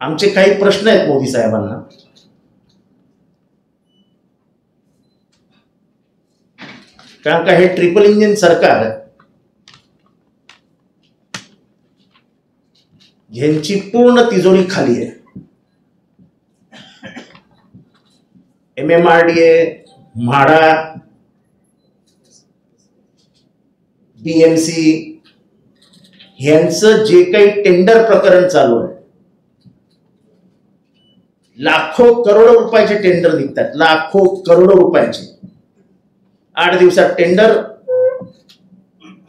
आमचे काही प्रश्न आहेत मोदी साहेबांना. कारण का हे ट्रिपल इंजिन सरकार यांची पूर्ण तिजोरी खाली आहे. MMRDA, म्हाडा, BMC यांचं जे काही टेंडर प्रकरण चालू आहे, लाखो करोडो रुपयाचे टेंडर निघतात, लाखो करोडो रुपयाचे. 8 दिवसात टेंडर,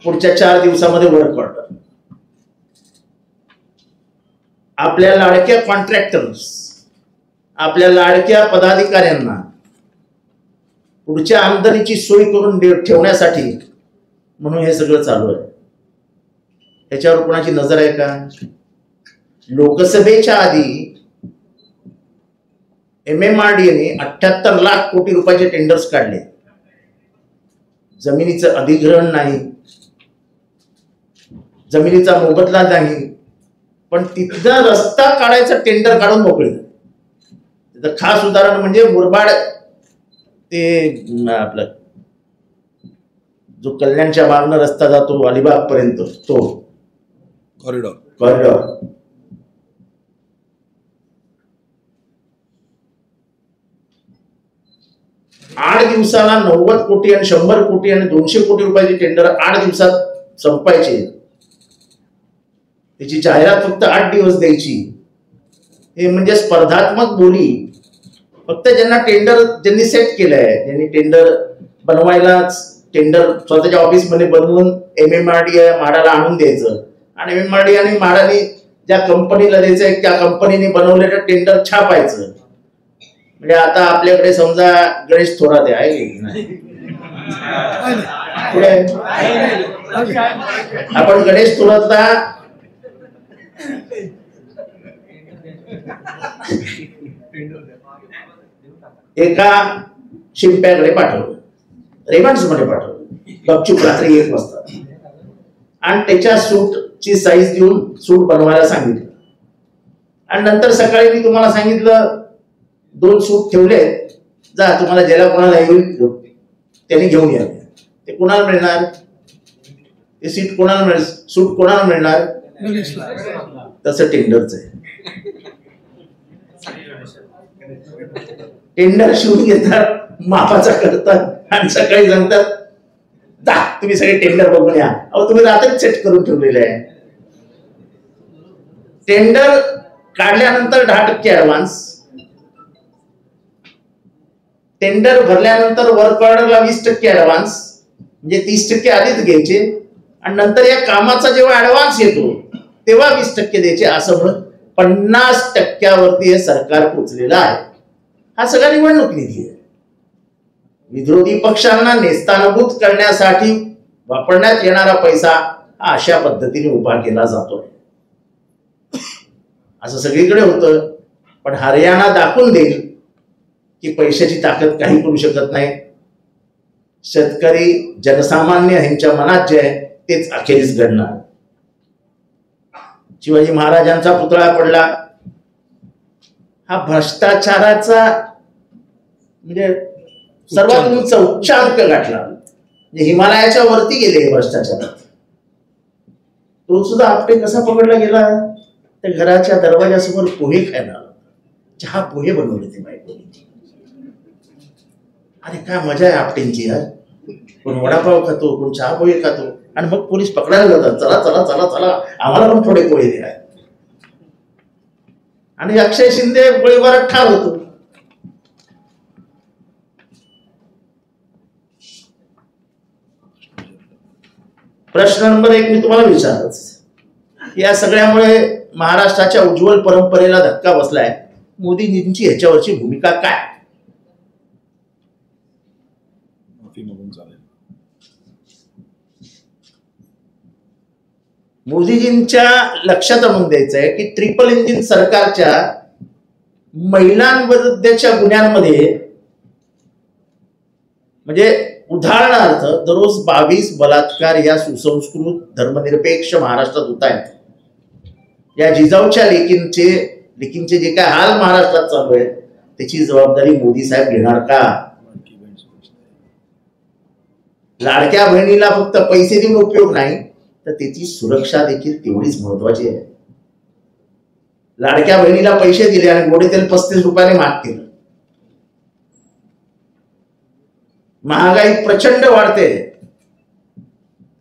पुढच्या 4 दिवसामध्ये वर्क ऑर्डर. आपल्या लाडक्या कॉन्ट्रॅक्टर्स, आपल्या लाडक्या पदाधिकाऱ्यांना पुढच्या आमदानीची सोय करून ठेवण्यासाठी म्हणून हे सगळं चालू आहे. त्याच्यावर कोणाची नजर आहे का? लोकसभेच्या आधी MMRDA ने 78 लाख कोटी रुपयाचे टेंडर्स काढले. जमिनीचं अधिग्रहण नाही, जमिनीचा मोबदला नाही, पण तिथला रस्ता काढायचा टेंडर काढून मोकळे. त्याचं खास उदाहरण म्हणजे मुरबाड ते आपलं जो कल्याणच्या मार्गनं रस्ता जातो अलिबाग पर्यंत, तो कॉरिडॉर 8 दिवसाला 90 कोटी आणि 100 कोटी आणि 200 कोटी रुपयाचे टेंडर 8 दिवसात संपायचे. त्याची जाहिरात फक्त 8 दिवस द्यायची. हे म्हणजे स्पर्धात्मक बोली. फक्त ज्यांना टेंडर ज्यांनी सेट केलंय, ज्यांनी टेंडर बनवायला, टेंडर स्वतःच्या ऑफिसमध्ये बनवून MMRDA म्हाडाला आणून द्यायचं आणि MMRDA आणि म्हाडाने ज्या कंपनीला द्यायचंय त्या कंपनीने बनवलेलं टेंडर छापायचं. म्हणजे आता आपल्याकडे समजा गणेश थोरात आहे, आपण गणेश थोरातला एका शिंप्याकडे पाठवलं, रेव्हन्स मध्ये पाठवलं, गपचूप रात्री 1 वाजता, आणि त्याच्या सूटची साईज देऊन सूट बनवायला सांगितलं. आणि नंतर सकाळी मी तुम्हाला सांगितलं 2 सूट ठेवले, जा तुम्हाला ज्याला कोणाला येईल त्यांनी घेऊन या. ते कोणाला मिळणार? ते सीट कोणाला मिळेल? सूट कोणाला मिळणार? तसं टेंडरच आहे. टेंडर शिवून घेतात, मापाचा करतात आणि सकाळी सांगतात जा तुम्ही सगळे टेंडर बघून या. अहो तुम्ही रात्रीच सेट करून ठेवलेले आहे. टेंडर काढल्यानंतर 10% ऍडव्हान्स, टेंडर भरल्यानंतर वर्क ऑर्डरला 20% ऍडव्हान्स, म्हणजे 30% आधीच घ्यायचे आणि नंतर या कामाचा जेव्हा ऍडव्हान्स येतो तेव्हा 20% द्यायचे. असं म्हणून 50% हे सरकार पोचलेलं आहे. हा सगळा निवडणूक निधी आहे. विरोधी पक्षांना नेस्तानाबूत करण्यासाठी वापरण्यात येणारा पैसा हा अशा पद्धतीने उभा केला जातोय. असं सगळीकडे होतं, पण हरियाणा दाखवून देईल की पैशाची ताकद काही करू शकत नाही. शेतकरी जनसामान्य यांच्या मनात जे आहे तेच अखेरीस घडणार. शिवाजी महाराजांचा पुतळा पडला, हा भ्रष्टाचाराचा म्हणजे सर्वात उंच उच्चांक गाठला. म्हणजे हिमालयाच्या वरती गेले भ्रष्टाचारात. तो सुद्धा आपटे कसा पकडला गेला? त्या घराच्या दरवाजासमोर पोहे खायला, चहा पोहे बनवले ते बायकोने. अरे काय मजा आहे आपटेंची यार. कोण वडापाव खातो, कोण चहा पोहे खातो आणि मग पोलीस पकडायला जातात, चला चला चला चला आम्हाला पण थोडे पोहे द्या. आणि अक्षय शिंदे गोळीबारात ठार होतो. प्रश्न नंबर 1 मी तुम्हाला विचारच, या सगळ्यामुळे महाराष्ट्राच्या उज्ज्वल परंपरेला धक्का बसलाय. मोदीजींची ह्याच्यावरची भूमिका काय? मोदीजींच्या लक्षात आणून द्यायचं आहे की ट्रिपल इंजिन सरकारच्या महिलांविरुद्धच्या गुन्ह्यांमध्ये, म्हणजे उदाहरणार्थ दररोज 22 बलात्कार या सुसंस्कृत धर्मनिरपेक्ष महाराष्ट्रात होत आहेत. या जिजाऊच्या लेकींचे लेकींचे जे काय हाल महाराष्ट्रात चालू आहेत त्याची जबाबदारी मोदी साहेब घेणार का? लाडक्या बहिणीला फक्त पैसे देऊन उपयोग नाही तर त्याची सुरक्षा देखील तेवढीच महत्वाची आहे. लाडक्या बहिणीला पैसे दिले आणि गोडे तेल 35 रुपयाने महाग केलं. महागाई प्रचंड वाढते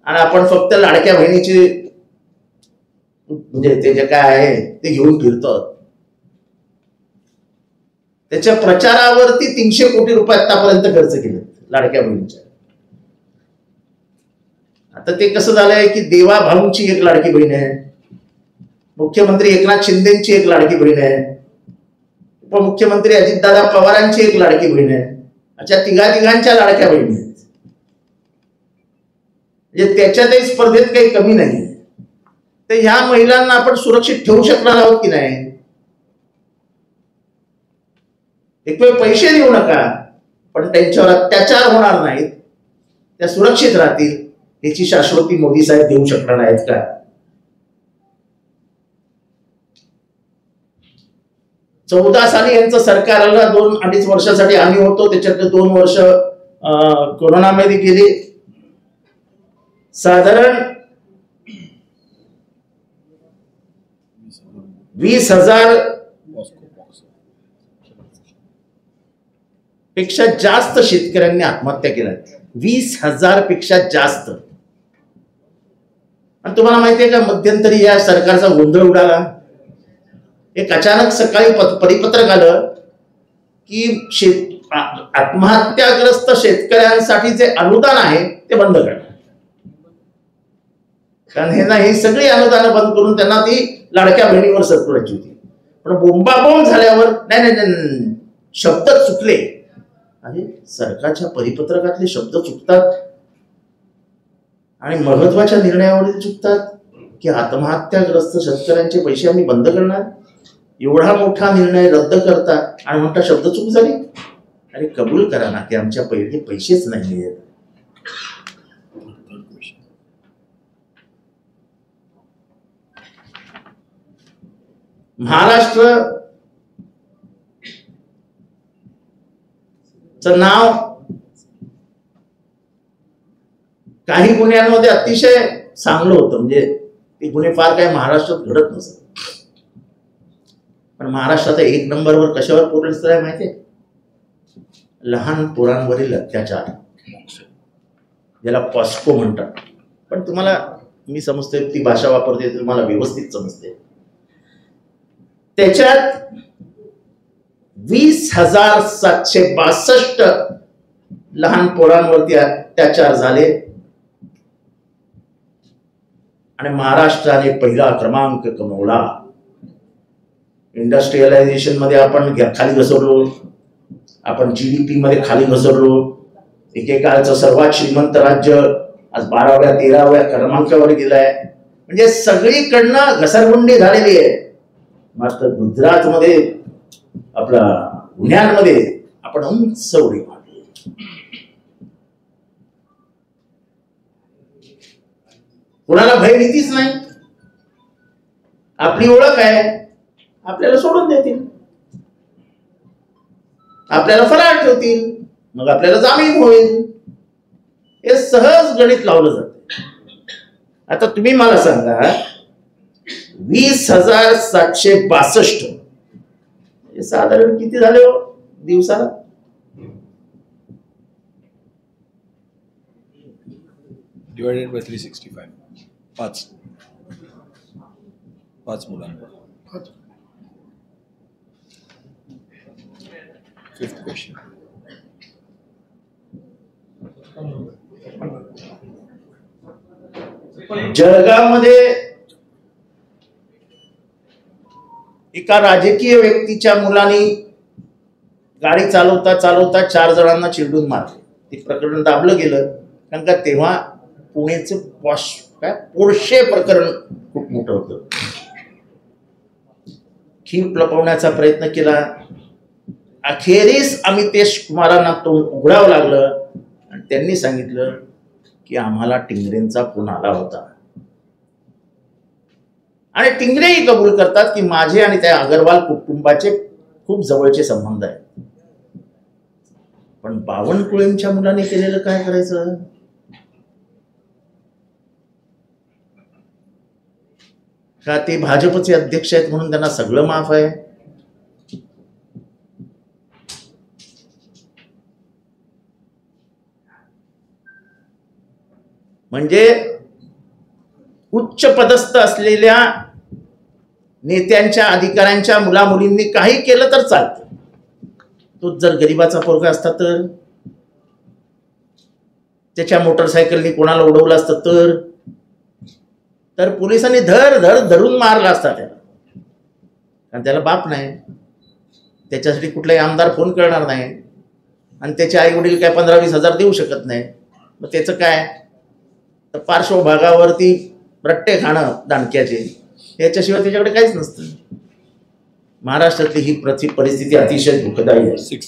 आणि आपण फक्त लाडक्या बहिणीची म्हणजे ते जे काय आहे ते घेऊन फिरतो. त्याच्या प्रचारावरती 300 कोटी रुपये आतापर्यंत खर्च केले लाडक्या बहिणीच्या. आता ते कसं झालंय की देवा भाऊंची एक लाडकी बहीण आहे, मुख्यमंत्री एकनाथ शिंदेची एक लाडकी बहीण आहे, उपमुख्यमंत्री अजितदादा पवारांची एक लाडकी बहीण आहे, अशा तिघांच्या लाडक्या बहिणी आहेत. म्हणजे त्याच्यातही स्पर्धेत काही कमी नाही. तर ह्या महिलांना आपण सुरक्षित ठेवू शकणार आहोत की नाही? एक वेळ पैसे देऊ नका पण त्यांच्यावर अत्याचार होणार नाहीत, त्या सुरक्षित राहतील याची शाश्वती मोदी साहेब देऊ शकणार आहेत का? चौदा साली यांचं सरकार आलं, 2-2.5 वर्षासाठी आम्ही होतो, त्याच्यात 2 वर्ष कोरोनामध्ये गेली. साधारण 20,000 पेक्षा जास्त शेतकऱ्यांनी आत्महत्या केल्या. 20,000 पेक्षा जास्त. आणि तुम्हाला माहितीये का मध्यंतरी या सरकारचा गोंधळ उडाला. एक अचानक सकाळी परिपत्रक आलं की आत्महत्याग्रस्त शेतकऱ्यांसाठी जे अनुदान आहे ते बंद करणार. कारण ही सगळी अनुदानं बंद करून त्यांना ती लाडक्या बहिणीवर सरकवायची होती. पण बोंबाबोंब झाल्यावर नाही शब्द चुकले. अरे सरकारच्या परिपत्रकातले शब्द चुकतात आणि महत्वाच्या निर्णयावर चुकतात की आत्महत्याग्रस्त शेतकऱ्यांचे पैसे आम्ही बंद करणार. एवढा मोठा निर्णय रद्द करतात आणि म्हणता शब्द चूक झाली. अरे कबूल करा ना की आमच्या पहिले पैसेच नाही आहेत. महाराष्ट्र नाव काही गुन्ह्यांमध्ये अतिशय चांगलं होतं. म्हणजे ते गुन्हे फार काही महाराष्ट्रात घडत नसत. पण महाराष्ट्रात 1 नंबरवर कशावर पोलीस आहे माहितीये? लहान पोरांवरील अत्याचार, ज्याला पॉस्को म्हणतात. पण तुम्हाला मी समजते ती भाषा वापरते तुम्हाला व्यवस्थित समजते. त्याच्यात 20,762 लहान पोरांवरती अत्याचार झाले आणि महाराष्ट्राने पहिला क्रमांक कमवला. इंडस्ट्रियलायझेशन मध्ये आपण खाली घसरलो, आपण GDP मध्ये खाली घसरलो. एकेकाळचं सर्वात श्रीमंत राज्य आज 12व्या 13व्या क्रमांकावर गेलंय. म्हणजे सगळीकडनं घसरगुंडी झालेली आहे. मात्र गुजरात मध्ये आपला गुन्ह्यांमध्ये आपण उंच उडी मारली. कुणाला भय भीतीच नाही. आपली ओळख आहे, आपल्याला सोडून देतील, आपल्याला फरार ठेवतील, मग आपल्याला जामीन होईल. हे सहज गणित लावलं जाते. आता तुम्ही मला सांगा 20,762 साधारण किती झाले हो दिवसाला? Divided by 365. 5 मुलांवर. 5th question. जळगावमध्ये एका राजकीय व्यक्तीच्या मुलांनी गाडी चालवता चालवता 4 जणांना चिरडून मारले. ते प्रकरण दाबलं गेलं कारण का तेव्हा पुणेचं पोर्शे प्रकरण खूप मोठं होतं. खीर लपवण्याचा प्रयत्न केला. अखेरीस अमितेश कुमारांना तोंड उघडावं लागलं आणि त्यांनी सांगितलं की आम्हाला टिंगरेंचा फोन आला होता आणि टिंगरेही कबूल करतात की माझे आणि त्या अग्रवाल कुटुंबाचे खूप जवळचे संबंध आहेत. पण बावनकुळेंच्या मुलाने केलेलं काय करायचं? का ते भाजपचे अध्यक्ष आहेत म्हणून त्यांना सगळं माफ आहे? म्हणजे उच्च पदस्थ असलेल्या नेत्यांच्या अधिकाऱ्यांच्या मुलामुलींनी काही केलं तर चालतं. तो जर गरिबाचा पोरगा असता तर, त्याच्या मोटरसायकलनी कोणाला उडवलं असतं तर पोलिसांनी धरून मारला असता त्याला. कारण त्याला बाप नाही, त्याच्यासाठी कुठलाही आमदार फोन करणार नाही आणि त्याचे आई वडील काय 15-20 हजार देऊ शकत नाही. मग त्याचं काय? तर पार्श्वभागावरती रट्टे खाणं दाणक्याचे, याच्याशिवाय त्याच्याकडे काहीच नसतं. महाराष्ट्रातली ही परिस्थिती अतिशय दुःखदायी आहे.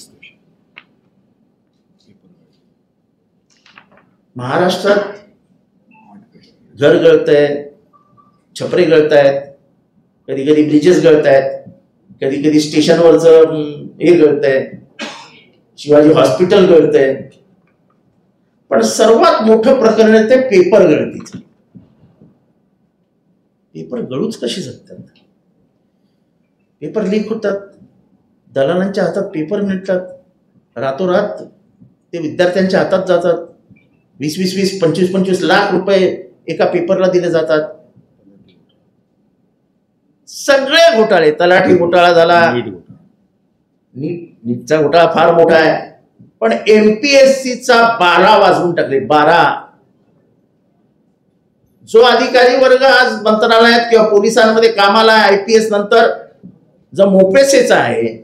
महाराष्ट्रात घर गळतंय, छपरे गळतायत, कधी कधी ब्रिजेस गळतायत, कधी कधी स्टेशनवरचं हे गळतंय, शिवाजी हॉस्पिटल गळतंय. पण सर्वात मोठं प्रकरण आहे ते पेपर गळतीचं. पेपर गळूच कशी शकतात? पेपर लीक होतात, दलालांच्या हातात पेपर मिळतात, रातोरात ते विद्यार्थ्यांच्या हातात जातात. 20-20, 25-25 लाख रुपये एका पेपरला दिले जातात. सगळे घोटाळे, तलाठी घोटाळा झाला, नीटचा घोटाळा फार मोठा आहे, पण MPSCचा 12 वाजवून टाकले. 12. जो अधिकारी वर्ग आज मंत्रालयात किंवा पोलिसांमध्ये कामाला IPS नंतर जो मोपेसेचा आहे,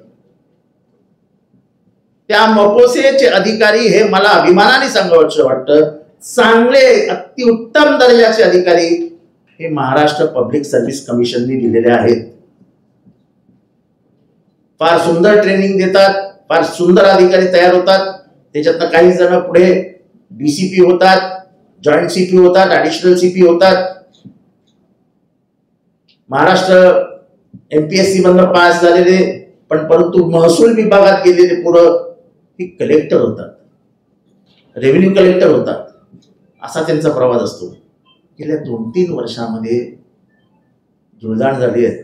त्या मोपोसेचे अधिकारी हे मला अभिमानाने सांगावंसं वाटतं, चांगले अतिउत्तम दर्जाचे अधिकारी हे महाराष्ट्र पब्लिक सर्व्हिस कमिशनने दिलेले आहेत. फार सुंदर ट्रेनिंग देतात, फार सुंदर अधिकारी तयार होतात. त्याच्यातनं काही जण पुढे DCP होतात, जॉईंट CP होतात, ऍडिशनल CP होतात. महाराष्ट्र MPSC मधनं पास झालेले पण परंतु महसूल विभागात गेलेले पुरं ही कलेक्टर होतात, रेव्हेन्यू कलेक्टर होतात. असा त्यांचा प्रवास असतो. गेल्या 2-3 वर्षामध्ये जुळदाण झाली आहे.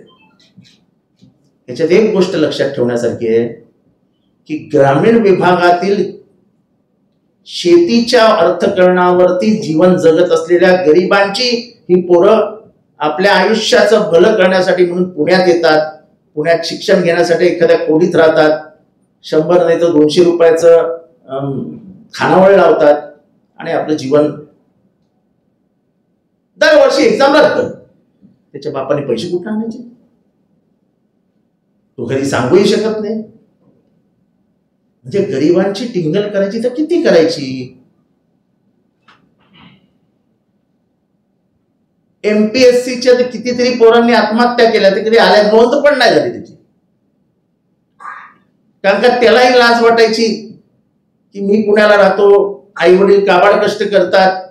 याच्यात एक गोष्ट लक्षात ठेवण्यासारखी आहे की ग्रामीण विभागातील शेतीच्या अर्थकरणावरती जीवन जगत असलेल्या गरिबांची ही पोरं आपल्या आयुष्याचं भलं करण्यासाठी म्हणून पुण्यात येतात. पुण्यात शिक्षण घेण्यासाठी एखाद्या खोलीत राहतात, 100 नाही तर 200 रुपयाचं खानावळ लावतात आणि आपलं जीवन, दरवर्षी एक्झाम रद्द. त्याच्या बापाने पैसे कुठे आणायचे तो घरी सांगूही शकत नाही. म्हणजे गरिबांची टिंगल करायची तर किती करायची? MPSCच्या कितीतरी पोरांनी आत्महत्या केल्या, ते कधी आल्या नोंद पण नाही झाली त्याची. कारण का त्यालाही लाज वाटायची की मी पुण्याला राहतो, आई वडील काबाड कष्ट करतात,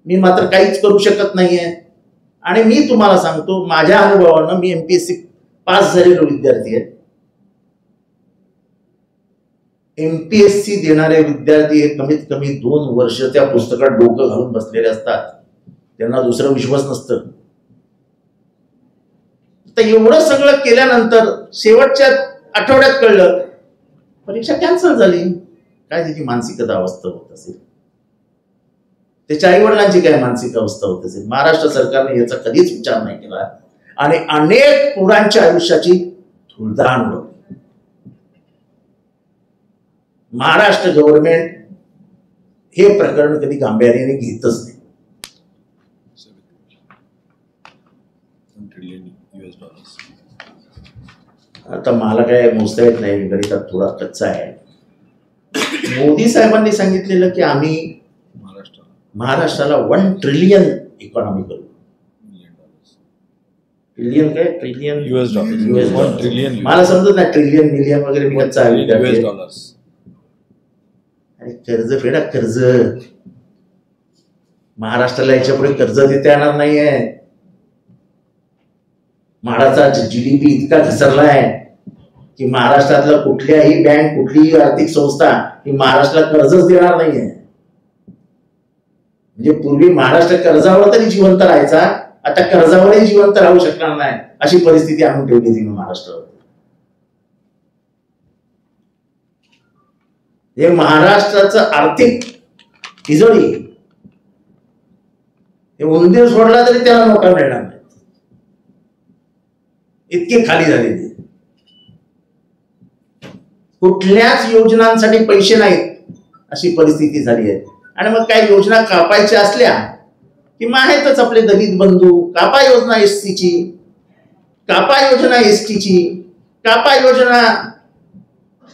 मी मात्र काहीच करू शकत नाहीये. आणि मी तुम्हाला सांगतो माझ्या अनुभवानं, मी MPSC पास झालेलो विद्यार्थी आहे. MPSC देणारे विद्यार्थी हे कमीत कमी 2 वर्ष त्या पुस्तकात डोकं घालून बसलेले असतात. त्यांना दुसरं विश्वास नसतं. तर एवढं सगळं केल्यानंतर शेवटच्या आठवड्यात कळलं परीक्षा कॅन्सल झाली. काय त्याची मानसिकता अवस्था होत असेल, त्याच्या आई वडिलांची काय मानसिक अवस्था होत असेल. महाराष्ट्र सरकारने याचा कधीच विचार नाही केला आणि अनेक पोरांच्या आयुष्याची धुळदाण उडवली. महाराष्ट्र गव्हर्नमेंट हे प्रकरण कधी गांभीर्याने घेतच नाही. आता मला काय मोजता येत नाही, गणितात थोडा कच्चा आहे. मोदी साहेबांनी सांगितलेलं की आम्ही महाराष्ट्राला 1 ट्रिलियन इकॉनॉमी करू. ट्रिलियन काय? Trillion US dollar. 1 ट्रिलियन. मला समजत नाही ट्रिलियन मिलियन वगैरे. मी कच्चा US डॉलर्स. आणि कर्ज फेडा, कर्ज. महाराष्ट्राला याच्या पुढे कर्ज देता येणार नाहीये. महाराष्ट्राचा GDP इतका घसरला आहे की महाराष्ट्रातला कुठल्याही बँक, कुठलीही आर्थिक संस्था ही महाराष्ट्राला कर्जच देणार नाहीये. म्हणजे पूर्वी महाराष्ट्र कर्जावर तरी जिवंत राहायचा, आता कर्जावरही जिवंत राहू शकणार नाही अशी परिस्थिती आणून ठेवली तिने महाराष्ट्रावर. हे महाराष्ट्राचं आर्थिक तिजोरी हे उंदीर सोडला तरी त्याला नोटा मिळणार नाही, इतकी खाली झालेली. कुठल्याच योजनांसाठी पैसे नाहीत अशी परिस्थिती झाली आहे. आणि मग काही योजना कापायच्या असल्या की मग आहेतच आपले दलित बंधू, कापा योजना SCची, कापा योजना STची, कापा योजना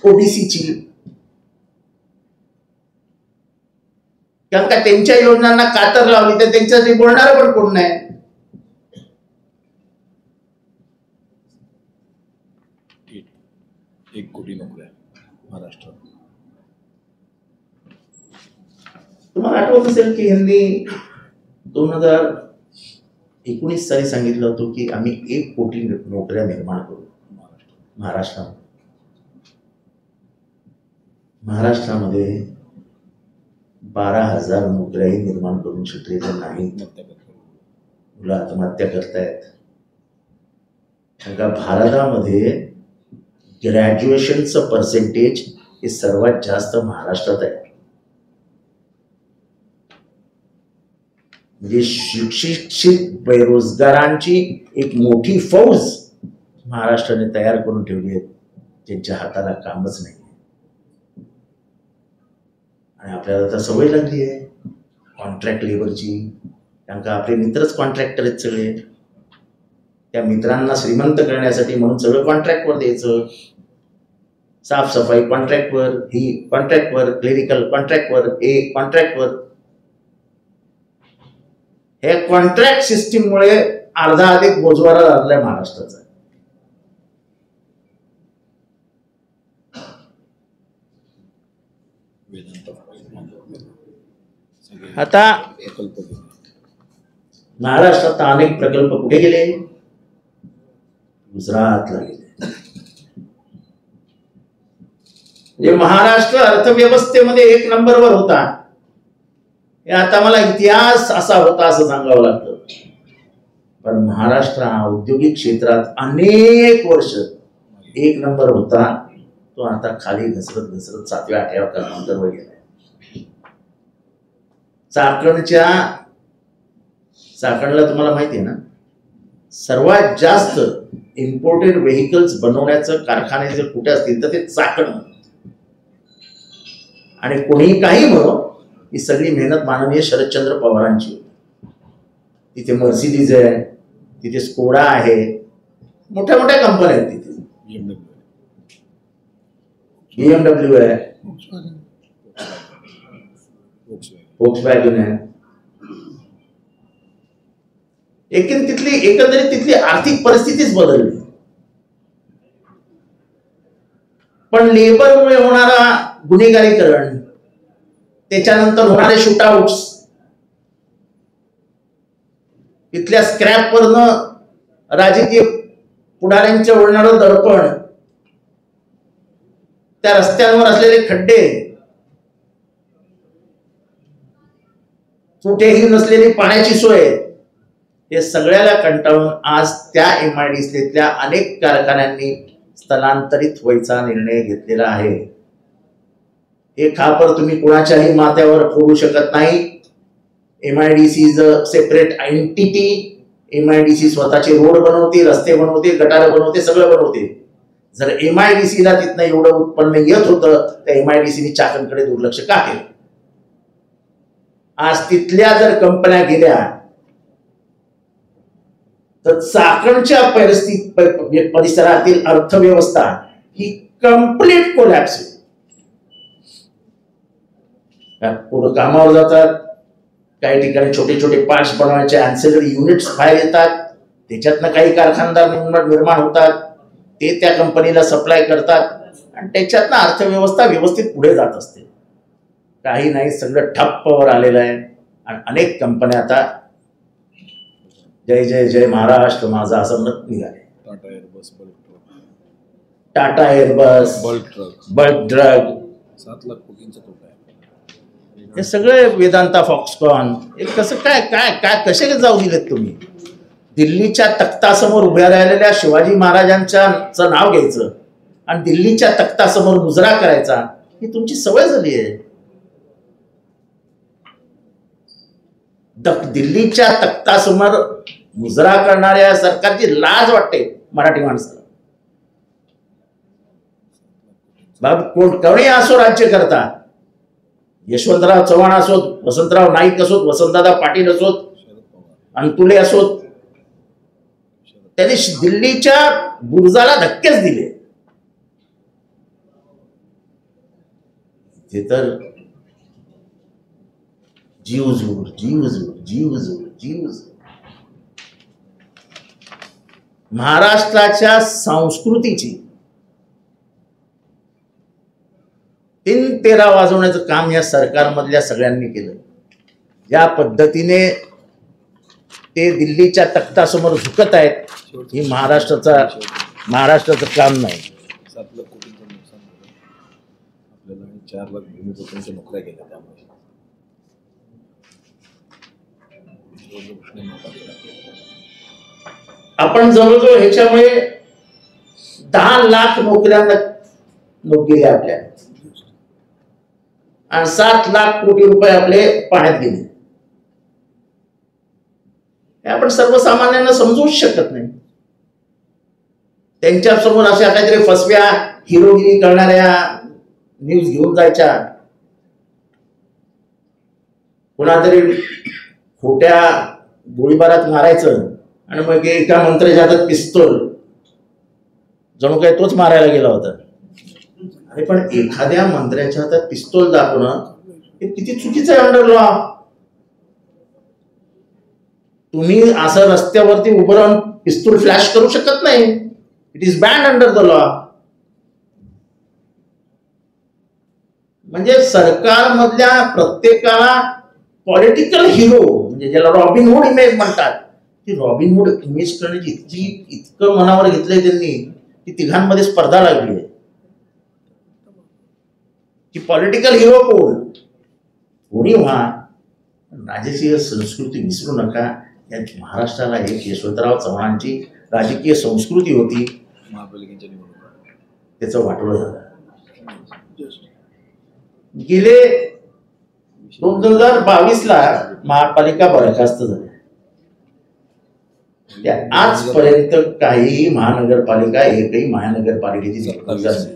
OBCची. कारण का त्यांच्या योजनांना कातर लावली तर त्यांच्यासाठी बोलणार पण कोण नाही. एक कोटी नोकऱ्या महाराष्ट्रात. तुम्हाला आठवत असेल की यांनी 2019 साली सांगितलं होतं की आम्ही 1 कोटी नोकऱ्या निर्माण करू महाराष्ट्रामध्ये. महाराष्ट्रामध्ये 12,000 नोकऱ्याही निर्माण करून शकलेल्या नाहीत. मुलं आत्महत्या करतायत. कारण का भारतामध्ये ग्रॅज्युएशनचं पर्सेंटेज हे सर्वात जास्त महाराष्ट्रात आहे. म्हणजे शिक्षित बेरोजगारांची एक मोठी फौज महाराष्ट्राने तयार करून ठेवली आहे, ज्यांच्या हाताला कामच नाही. आणि आपल्याला तर सवय लागली आहे कॉन्ट्रॅक्ट लेबरची. कारण का आपले मित्रच कॉन्ट्रॅक्टर आहेत सगळे. त्या मित्रांना श्रीमंत करण्यासाठी म्हणून सगळं कॉन्ट्रॅक्टवर द्यायचं. साफसफाई कॉन्ट्रॅक्टवर, ही कॉन्ट्रॅक्टवर, क्लिनिकल कॉन्ट्रॅक्टवर, हे कॉन्ट्रॅक्टवर. हे कॉन्ट्रॅक्ट सिस्टीममुळे अर्धा अधिक बोजवारा लागलाय महाराष्ट्राचा. आता महाराष्ट्रात अनेक प्रकल्प कुठे गेले? गुजरातला गेले. म्हणजे महाराष्ट्र अर्थव्यवस्थेमध्ये 1 नंबरवर होता. हे आता मला इतिहास असा होता असं सांगावं लागतं. पण महाराष्ट्र हा औद्योगिक क्षेत्रात अनेक वर्ष 1 नंबर होता. तो आता खाली घसरत घसरत 7व्या 8व्या क्रमांकावर गेलाय. चाकणला तुम्हाला माहिती आहे ना, सर्वात जास्त इम्पोर्टेड व्हेकल्स बनवण्याचं कारखाने जर कुठे असतील तर ते चाकण. आणि कोणी काही म्हणो, ही सगळी मेहनत माननीय शरदचंद्र पवारांची होती. तिथे मर्सिडीज आहे, तिथे स्कोडा आहे, मोठ्या मोठ्या कंपन्या आहेत तिथे. BMW आहे, Volkswagen आहे. एकंदरीत तिथली आर्थिक परिस्थितीच बदलली. पण लेबरमुळे होणारा गुन्हेगारीकरण, त्याच्यानंतर होणारे शूटआउट्स, तिथल्या स्क्रॅपवरनं राजकीय पुढाऱ्यांच्या ओढणारं दडपण, त्या रस्त्यांवर असलेले खड्डे, कुठेही नसलेली पाण्याची सोय, हे सगळ्याला कंटाळून आज त्या MIDCतल्या अनेक कारखान्यांनी स्थलांतरित व्हायचा निर्णय घेतलेला आहे. हे खापर तुम्ही कुणाच्याही माथ्यावर फोडू शकत नाही. MIDC is a separate entity. MIDC स्वतःचे रोड बनवते, रस्ते बनवते, गटार बनवते, सगळं बनवते. जर MIDCला तिथनं एवढं उत्पन्न येत होतं तर MIDCने चाकणकडे दुर्लक्ष का केलं? आज तिथल्या जर कंपन्या गेल्या तर चाकणच्या परिसरातील अर्थव्यवस्था ही कंप्लीट कोलॅप्स होईल. पुढे कामावर जातात, काही ठिकाणी छोटे छोटे पार्ट्स बनवायचे अँसेलरी युनिट्स बाहेर येतात, त्याच्यातनं काही कारखानदार निर्माण होतात, ते त्या कंपनीला सप्लाय करतात आणि त्याच्यातनं अर्थव्यवस्था व्यवस्थित पुढे जात असते. काही नाही, सगळं ठप्पवर आलेलं आहे. आणि अनेक कंपन्या आता जय जय जय महाराष्ट्र माझा असं म्हणत निघाले. Tata Airbus bulk truck, Tata Airbus, bulk drug, 7 lakh कोटींचा तोटा आहे. हे सगळे वेदांता, फॉक्सकॉन, हे कसं काय काय काय कसे जाऊ दिलेत तुम्ही? दिल्लीच्या तख्तासमोर उभ्या राहिलेल्या शिवाजी महाराजांचं नाव घ्यायचं आणि दिल्लीच्या तख्तासमोर मुजरा करायचा, ही तुमची सवय झाली आहे. दिल्लीच्या तख्तासमोर मुजरा करणाऱ्या सरकारची लाज वाटते मराठी माणसाला. कोणी असो राज्य करता, यशवंतराव चव्हाण असोत, वसंतराव नाईक असोत, वसंतदादा पाटील असोत, अंतुले असोत, त्यांनी दिल्लीच्या बुर्जाला धक्केच दिले. ते तर जीव जूर जीव जूर जीव जूर जीव जूर. महाराष्ट्राच्या संस्कृतीची 3-13 वाजवण्याचं काम या सरकारमधल्या सगळ्यांनी केलं. ज्या पद्धतीने ते दिल्लीच्या तख्तासमोर झुकत आहेत, ही महाराष्ट्राचं काम नाही. 7 लाख कोटींचं नुकसान झालं आपल्याला आणि 4 लाख भूमिपुत्रांच्या नोकऱ्या गेल्या. त्यामुळे आपण जवळजवळ ह्याच्यामुळे 10 लाख नोकऱ्यांना गेल्या आपल्या आणि 7 लाख कोटी रुपये आपले पाण्यात गेले. हे आपण सर्वसामान्यांना समजूच शकत नाही. त्यांच्या समोर अशा काहीतरी फसव्या हिरोगिरी करणाऱ्या न्यूज घेऊन जायच्या, कुणातरी खोट्या गोळीबारात मारायचं आणि मग एका मंत्र्याच्या हातात पिस्तूल, जणू काय तोच मारायला गेला होता. अरे पण एखाद्या मंत्र्याच्या हातात पिस्तूल दाखवणं हे किती चुकीचं आहे अंडर लॉ. तुम्ही असं रस्त्यावरती उभं राहून पिस्तूल फ्लॅश करू शकत नाही. It is band under the law. म्हणजे सरकारमधल्या प्रत्येकाला पॉलिटिकल हिरो, म्हणजे ज्याला रॉबिनहूड इमेज म्हणतात, ती रॉबिनहूड इमेज करण्याची इतकं मनावर घेतलंय त्यांनी की तिघांमध्ये स्पर्धा लागली आहे की पॉलिटिकल हिरो कोणी व्हा, राजकीय संस्कृती विसरू नका. या महाराष्ट्राला एक यशवंतराव चव्हाणांची राजकीय संस्कृती होती, महापालिकेच्या निवडणुका त्याचं वाटोळं झालं. गेले 2022ला महापालिका बरखास्त झाली. आजपर्यंत काही महानगरपालिका, एकही महानगरपालिकेची निवडणूक झाली.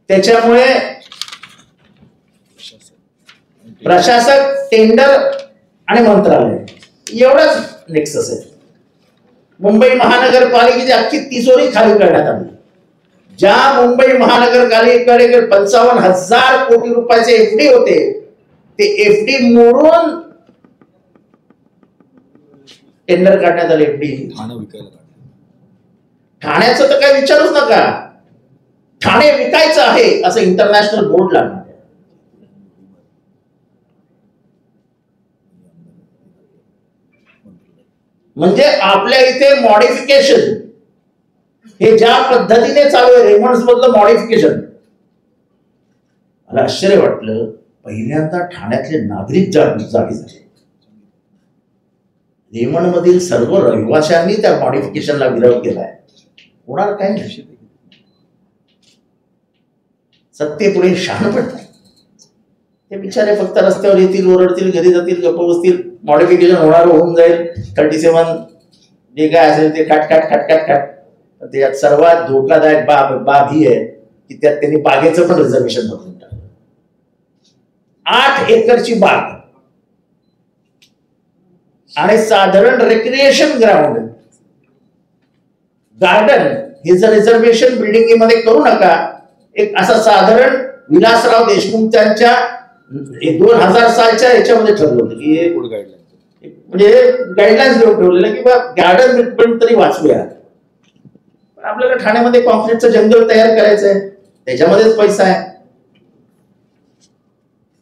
त्याच्यामुळे प्रशासक, टेंडर आणि मंत्रालय एवढाच नेक्सस आहे. मुंबई महानगरपालिकेची अख्खी तिजोरी खाली करण्यात आली. ज्या मुंबई महानगरपालिकेकडे 55,000 कोटी रुपयाचे एफडी होते, ते एफडी मोडून टेंडर काढण्यात आले. एफडी ठाण्याचं तर काय विचारूच नका. ठाणे विकायचं आहे असं इंटरनॅशनल बोर्ड लागणार. म्हणजे आपल्या इथे मॉडिफिकेशन हे ज्या पद्धतीने चालू आहे, रेमंड्स मधलं मॉडिफिकेशन, मला आश्चर्य वाटलं. पहिल्यांदा ठाण्यातले नागरिक जागी झाले. रेमंड मधील सर्व रहिवाशांनी त्या मॉडिफिकेशनला विरोध केलाय. कोणाला काय नाही. सत्तेपुढे शहाणपण नाही. ते बिचारे फक्त रस्त्यावर येतील, ओरडतील, घरी जातील, गप्प बसतील. मॉडिफिकेशन होऊन जाईल. 37 जे काय असेल ते खाट. त्यात सर्वात धोकादायक बाब ही आहे की त्यात त्यांनी बागेचं पण रिझर्वेशन बदलून टाकलं. 8 एकरची बाग आणि साधारण रेक्रिएशन ग्राउंड, गार्डन हे जर रिझर्वेशन बिल्डिंगमध्ये करू नका. एक असा साधारण विलासराव देशमुख त्यांच्या 2000 सालच्या याच्यामध्ये ठरलं होतं की म्हणजे गाईडलाईन्स देऊन ठेवलेलं की बा गार्डन पण तरी वाचूया. आपल्याला ठाण्यामध्ये कॉन्क्रीटचं जंगल तयार करायचं आहे, त्याच्यामध्येच पैसा आहे.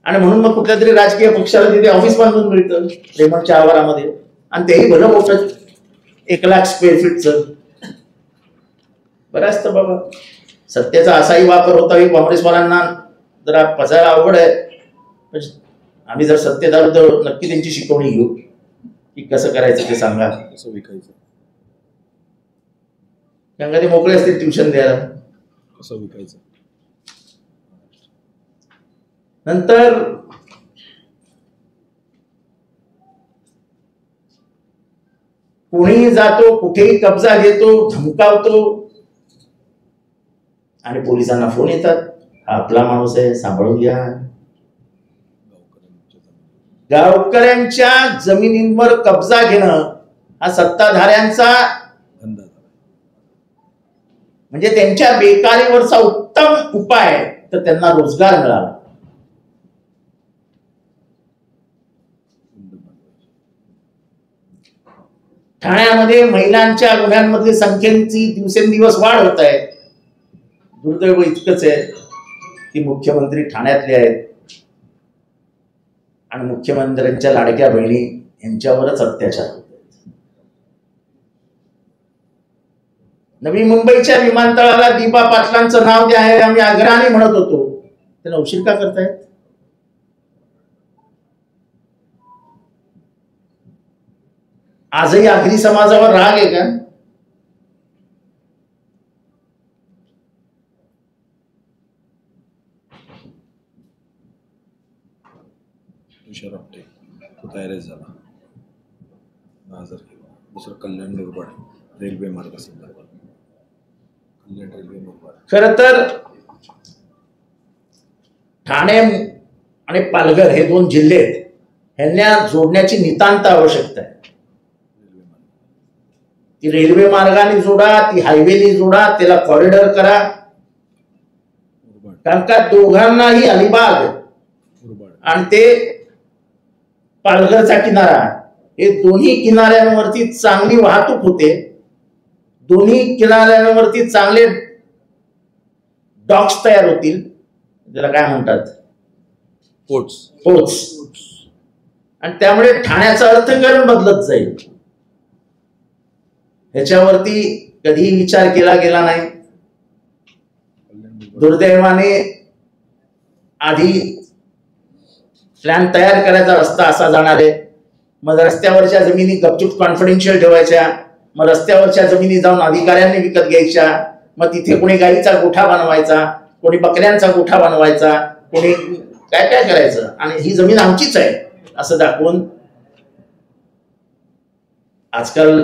आणि म्हणून मग कुठल्या तरी राजकीय पक्षाला तिथे ऑफिस बांधून मिळतं रेमंडच्या आवारामध्ये, आणि तेही भलं मोठं 1,00,000 स्क्वेअर फीटचं. बरं असतं बाबा. सत्तेचा असाही वापर होता की काँग्रेसवाल्यांना जरा पचायला अवघड आहे. आम्ही जर सत्तेत आलो तर नक्की त्यांची शिकवणी घेऊ की कसं करायचं ते सांगा. कसं विकायचं, कारण ते मोकळे असतील ट्युशन द्यायला. कसं विकायचं. नंतर कोणीही जातो, कुठेही कब्जा घेतो, धमकावतो, आणि पोलिसांना फोन येतात, हा आपला माणूस आहे, सांभाळून घ्या. गावकऱ्यांच्या जमिनींवर कब्जा घेणं हा सत्ताधाऱ्यांचा म्हणजे त्यांच्या बेकारीवरचा उत्तम उपाय, तर त्यांना रोजगार मिळाला. ठाण्यामध्ये महिलांच्या गुन्ह्यांमधली संख्येची दिवसेंदिवस वाढ होत आहे. दुर्दैव इतकंच आहे की मुख्यमंत्री ठाण्यातले आहेत आणि मुख्यमंत्र्यांच्या लाडक्या बहिणी यांच्यावरच अत्याचार होत आहेत. नवी मुंबईच्या विमानतळाला दीपा पाटलांचं नाव जे आहे आम्ही आग्रहाने म्हणत होतो, त्याला उशीर का करतायत? आजही आगरी समाजावर राग आहे का? तुषार आपटे तो तयारच झाला. दुसरं कल्याण मुरबाड रेल्वे मार्ग संदर्भात. कल्याण रेल्वे मुरबाड खर तर ठाणे आणि पालघर हे 2 जिल्हे ह्यांना जोडण्याची नितांत आवश्यकता आहे. ती रेल्वे मार्गाने जोडा, ती हायवेने जोडा, त्याला कॉरिडॉर करा. कारण का दोघांनाही अलिबाग आणि ते पालघरचा किनारा हे दोन्ही किनाऱ्यांवरती चांगली वाहतूक होते. दोन्ही किनाऱ्यांवरती चांगले डॉक्स तयार होतील, त्याला काय म्हणतात, पोर्ट्स. आणि त्यामुळे ठाण्याचं अर्थकारण बदलत जाईल. ह्याच्यावरती कधीही विचार केला गेला नाही. दुर्दैवाने आधी प्लॅन तयार करायचा रस्ता असा जाणार आहे, मग रस्त्यावरच्या जमिनी गपचूप कॉन्फिडेन्शियल ठेवायच्या, मग रस्त्यावरच्या जमिनी जाऊन अधिकाऱ्यांनी विकत घ्यायच्या, मग तिथे कोणी गाईचा गोठा बनवायचा, कोणी बकऱ्यांचा गोठा बनवायचा, कोणी काय काय करायचं, आणि ही जमीन आमचीच आहे असं दाखवून आजकाल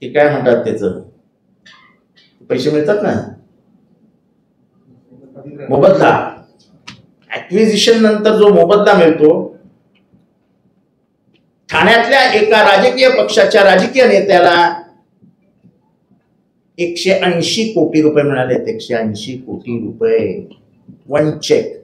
ते काय म्हणतात त्याचं पैसे मिळतात ना, मोबदला. ऍक्विजिशन नंतर जो मोबदला मिळतो, ठाण्यातल्या एका राजकीय पक्षाच्या राजकीय नेत्याला 180 कोटी रुपये मिळाले. 180 कोटी रुपये, 1 चेक.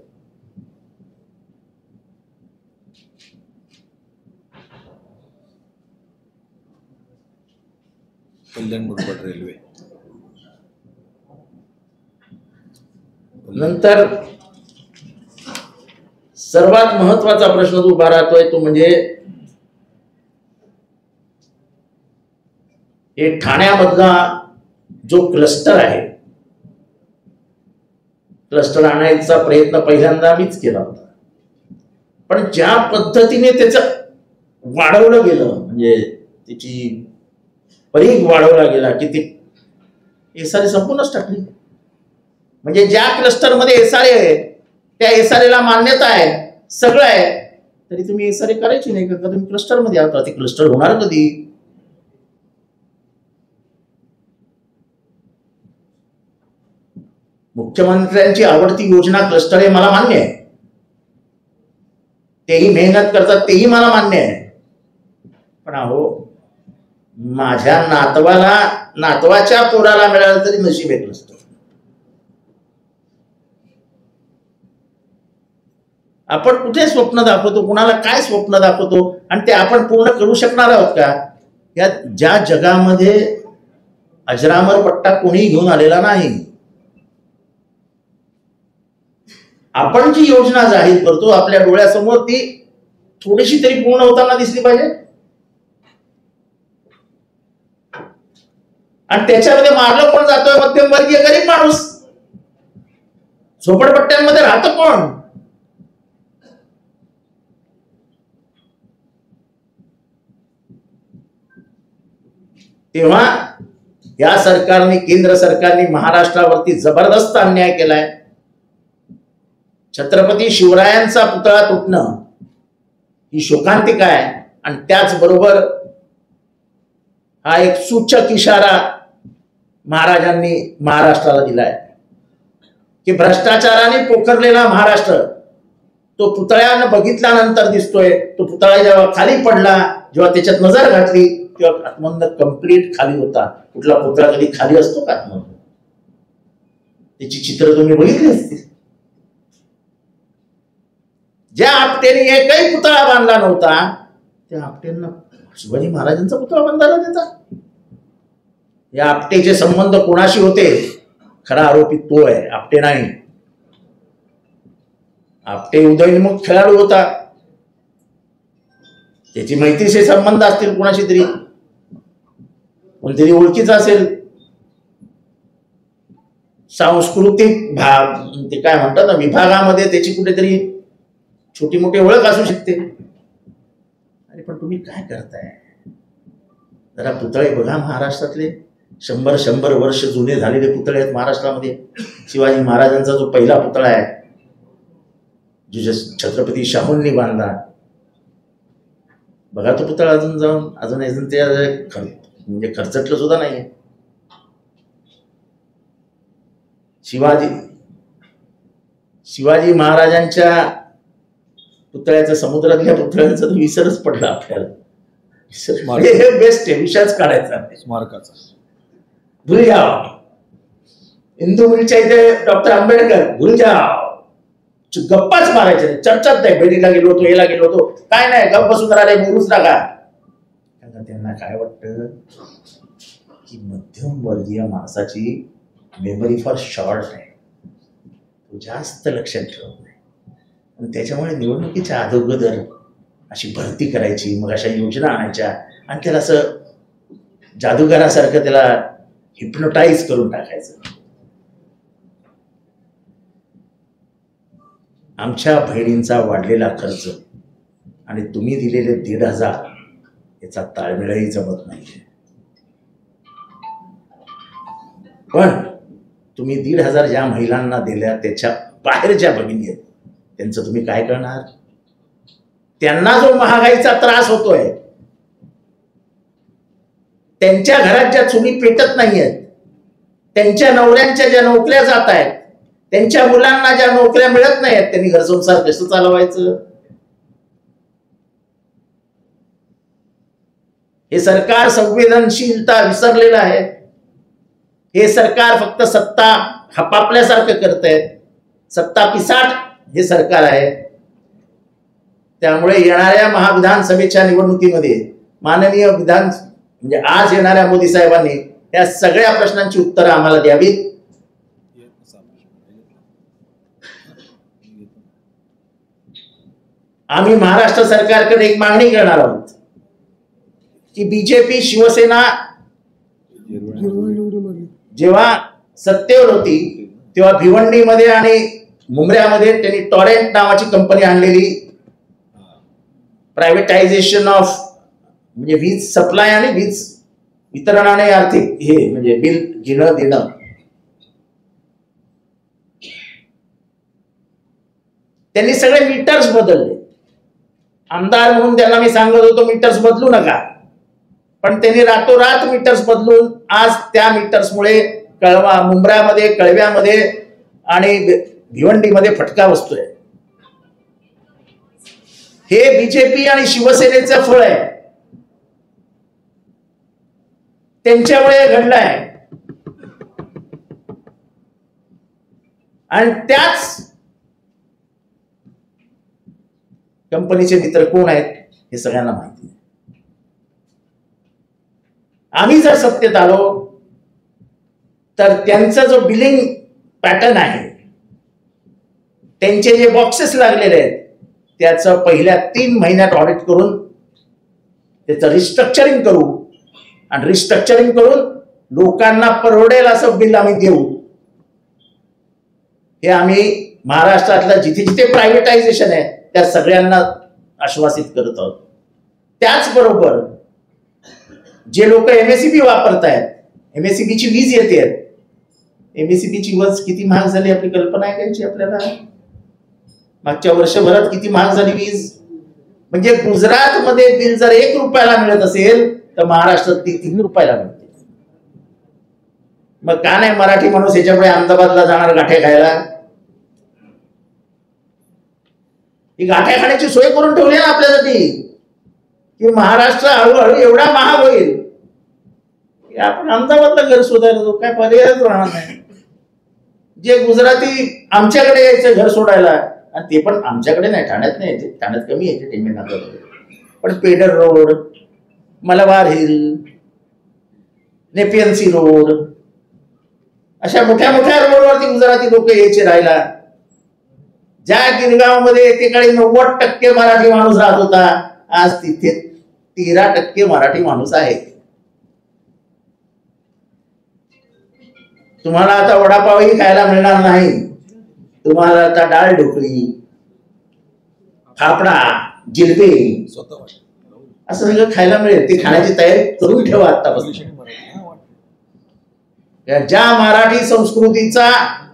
कल्याण मुरबाड रेल्वे. नंतर सर्वात महत्वाचा प्रश्न जो उभा राहतोय तो म्हणजे हे ठाण्यामधला जो क्लस्टर आहे, क्लस्टर आणायचा प्रयत्न पहिल्यांदा मीच केला होता, पण ज्या पद्धतीने त्याचं वाढवलं गेलं, म्हणजे त्याची परीघ वाढवला गेला की ती एसआरए संपूर्णच टाकली. म्हणजे ज्या क्लस्टरमध्ये एसआरए आहे त्या एसआरएला मान्यता आहे, सगळं आहे, तरी तुम्ही एसआरए करायची नाही का? तुम्ही क्लस्टरमध्ये आहात. ते क्लस्टर होणार कधी? मुख्यमंत्र्यांची आवडती योजना क्लस्टर आहे, मला मान्य आहे. तेही मेहनत करतात, तेही मला मान्य आहे. पण अहो, माझ्या नातवाच्या पोराला मिळालं तरी नशीब आहे क्लस्टर. आपण कुठे स्वप्न दाखवतो, कुणाला काय स्वप्न दाखवतो, आणि ते आपण पूर्ण करू शकणार आहोत का? या ज्या जगामध्ये अजरामर पट्टा कोणी घेऊन आलेला नाही, आपण जी योजना जाहीर करतो आपल्या डोळ्यासमोर ती थोडीशी तरी पूर्ण होताना दिसली पाहिजे. आणि त्याच्यामध्ये मारलं कोण जातोय? मध्यमवर्गीय गरीब माणूस. झोपडपट्ट्यांमध्ये राहतं कोण? तेव्हा या सरकारने, केंद्र सरकारने महाराष्ट्रावरती जबरदस्त अन्याय केलाय. छत्रपती शिवरायांचा पुतळा तुटणं ही शोकांतिका आहे. आणि त्याचबरोबर हा एक सूचक इशारा महाराजांनी महाराष्ट्राला दिलाय की भ्रष्टाचाराने पोखरलेला महाराष्ट्र तो पुतळ्यानं बघितल्यानंतर दिसतोय. तो पुतळा जेव्हा खाली पडला, जेव्हा त्याच्यात नजर घातली, तेव्हा आतमधनं कंप्लीट खाली होता. कुठला पुतळा कधी खाली असतो का आतमधून? त्याची चित्र तुम्ही बघितली असतील. ज्या आपटेने एकही पुतळा बांधला नव्हता त्या आपटेंना शिवाजी महाराजांचा पुतळा बांधायला त्याचा. या आपटेचे संबंध कोणाशी होते? खरा आरोपी तो आहे, आपटे नाही. आपटे उदयोन्मुख खेळाडू होता. त्याची माहितीशी संबंध असतील कोणाशी तरी, कोणतरी ओळखीचा असेल. सांस्कृतिक भाग ते काय म्हणतात ना, विभागामध्ये त्याची कुठेतरी छोटी मोठी ओळख असू शकते. अरे पण तुम्ही काय करताय? जरा पुतळे बघा. महाराष्ट्रातले 100 वर्ष जुने झालेले पुतळे आहेत महाराष्ट्रामध्ये. शिवाजी महाराजांचा जो पहिला पुतळा आहे जो छत्रपती शाहूंनी बांधला, बघा तो पुतळा. अजून ते म्हणजे खर्चटलं सुद्धा नाहीये. शिवाजी महाराजांच्या पुतळ्याचा, समुद्रातल्या पुतळ्याचा विसरच पडला आपल्याला. हे बेस्ट आहे, विषयच काढायचा स्मारकाचा. भूल जाओ. इंदुमिलच्या इथे डॉक्टर आंबेडकर, भूल जाओ. गप्पाच मारायचे, चर्चाच नाही. बेडीला गेलो होतो, याला गेलो होतो, काय नाही, गप्प बसून राहिले, बोलूच नका. त्यांना काय वाटतं की मध्यम वर्गीय माणसाची मेमरी फॉर शॉर्ट आहे, तो जास्त लक्षात ठेवत नाही. आणि त्याच्यामुळे निवडणुकीच्या अगोदर अशी भरती करायची, मग अशा योजना आणायच्या आणि त्याला असं जादूगारासारखं त्याला हिप्नोटाईज करून टाकायचं. आमच्या बहिणींचा वाढलेला खर्च आणि तुम्ही दिलेले 1,500 याचा ताळमेळही जमत नाही. पण तुम्ही 1,500 ज्या महिलांना दिल्या त्याच्या बाहेर ज्या भगिनी आहेत त्यांचं तुम्ही काय करणार? त्यांना जो महागाईचा त्रास होतोय, त्यांच्या घरात ज्या चुली पेटत नाहीयेत, त्यांच्या नवऱ्यांच्या ज्या नोकऱ्या जात आहेत, त्यांच्या मुलांना ज्या नोकऱ्या मिळत नाहीत, त्यांनी घरसंसार कसं चालवायचं? हे सरकार संवेदनशीलता विसरलेलं आहे. हे सरकार फक्त सत्ता हपापल्यासारखं करतंय. सत्ता पिसाट हे सरकार आहे. त्यामुळे येणाऱ्या महाविधानसभेच्या निवडणुकीमध्ये माननीय म्हणजे आज येणाऱ्या मोदी साहेबांनी या सगळ्या प्रश्नांची उत्तरं आम्हाला द्यावीत. आम्ही महाराष्ट्र सरकारकडे एक मागणी करणार आहोत की बीजेपी शिवसेना जेव्हा सत्तेवर होती तेव्हा भिवंडीमध्ये आणि मुंब्र्यामध्ये त्यांनी टॉरेंट नावाची कंपनी आणलेली. प्रायव्हेटायझेशन ऑफ म्हणजे वीज सप्लाय आणि वीज वितरण आणि आर्थिक हे म्हणजे बिल घेणं देणं. त्यांनी सगळे मीटर्स बदलले. आमदार म्हणून त्यांना मी सांगत होतो मीटर्स बदलू नका, पण त्यांनी रातोरात मीटर्स बदलून आज त्या मीटर्समुळे मुंब्र्यामध्ये, कळव्यामध्ये आणि भिवंडीमध्ये फटका बसतोय. हे बीजेपी आणि शिवसेनेचं फळ आहे. त्यांच्यामुळे घडलंय. आणि त्याच कंपनीचे मित्र कोण आहेत हे सगळ्यांना माहिती आहे. आम्ही जर सत्तेत आलो तर त्यांचा जो बिलिंग पॅटर्न आहे त्यांचे जे बॉक्सेस लागलेले आहेत त्याचं पहिल्या 3 महिन्यात ऑडिट करून त्याचं रिस्ट्रक्चरिंग करू आणि रिस्ट्रक्चरिंग करून लोकांना परवडेल असं बिल आम्ही देऊ. हे आम्ही महाराष्ट्रातलं जिथे जिथे प्रायव्हेटायझेशन आहे त्या सगळ्यांना आश्वासित करत आहोत. त्याचबरोबर जे लोक MSEB वापरतायत, MSEBची वीज येते, MSEBची वीज किती महाग झाली आपली कल्पना आहे त्यांची आपल्याला? मागच्या वर्षभरात किती महाग झाली वीज? म्हणजे गुजरातमध्ये बिल जर 1 रुपयाला मिळत असेल तर महाराष्ट्रात ती 3 रुपयाला मिळते. मग का नाही मराठी माणूस याच्यापुढे अहमदाबादला जाणार गाठ्या खायला? ही गाठ्या खाण्याची सोय करून ठेवली ना आपल्यासाठी की महाराष्ट्र हळूहळू एवढा महाग होईल की आपण अहमदाबादला घर शोधायला जाऊ, काय पर्यायच राहणार नाही. जे गुजराती आमच्याकडे यायचं घर सोडायला, आणि ते पण आमच्याकडे नाही, ठाण्यात नाही यायचे, ठाण्यात कमी यायचे टेंबेनागरमध्ये, पण Peddar road, Malabar hill, Nepean Sea road, अशा मोठ्या मोठ्या रोडवरती गुजराती लोक यायचे राहायला. ज्या गिरगावमध्ये एकेकाळी 90% मराठी माणूस राहत होता, आज तिथे 13% मराठी माणूस आहे. तुम्हाला आता वडापावही खायला मिळणार नाही, तुम्हाला आता डाळ ढोकळी, फाफडा, जिलेबी असं सगळं खायला मिळेल. ते खाण्याची तयारी करून ठेवा आतापासून. ज्या मराठी संस्कृतीचा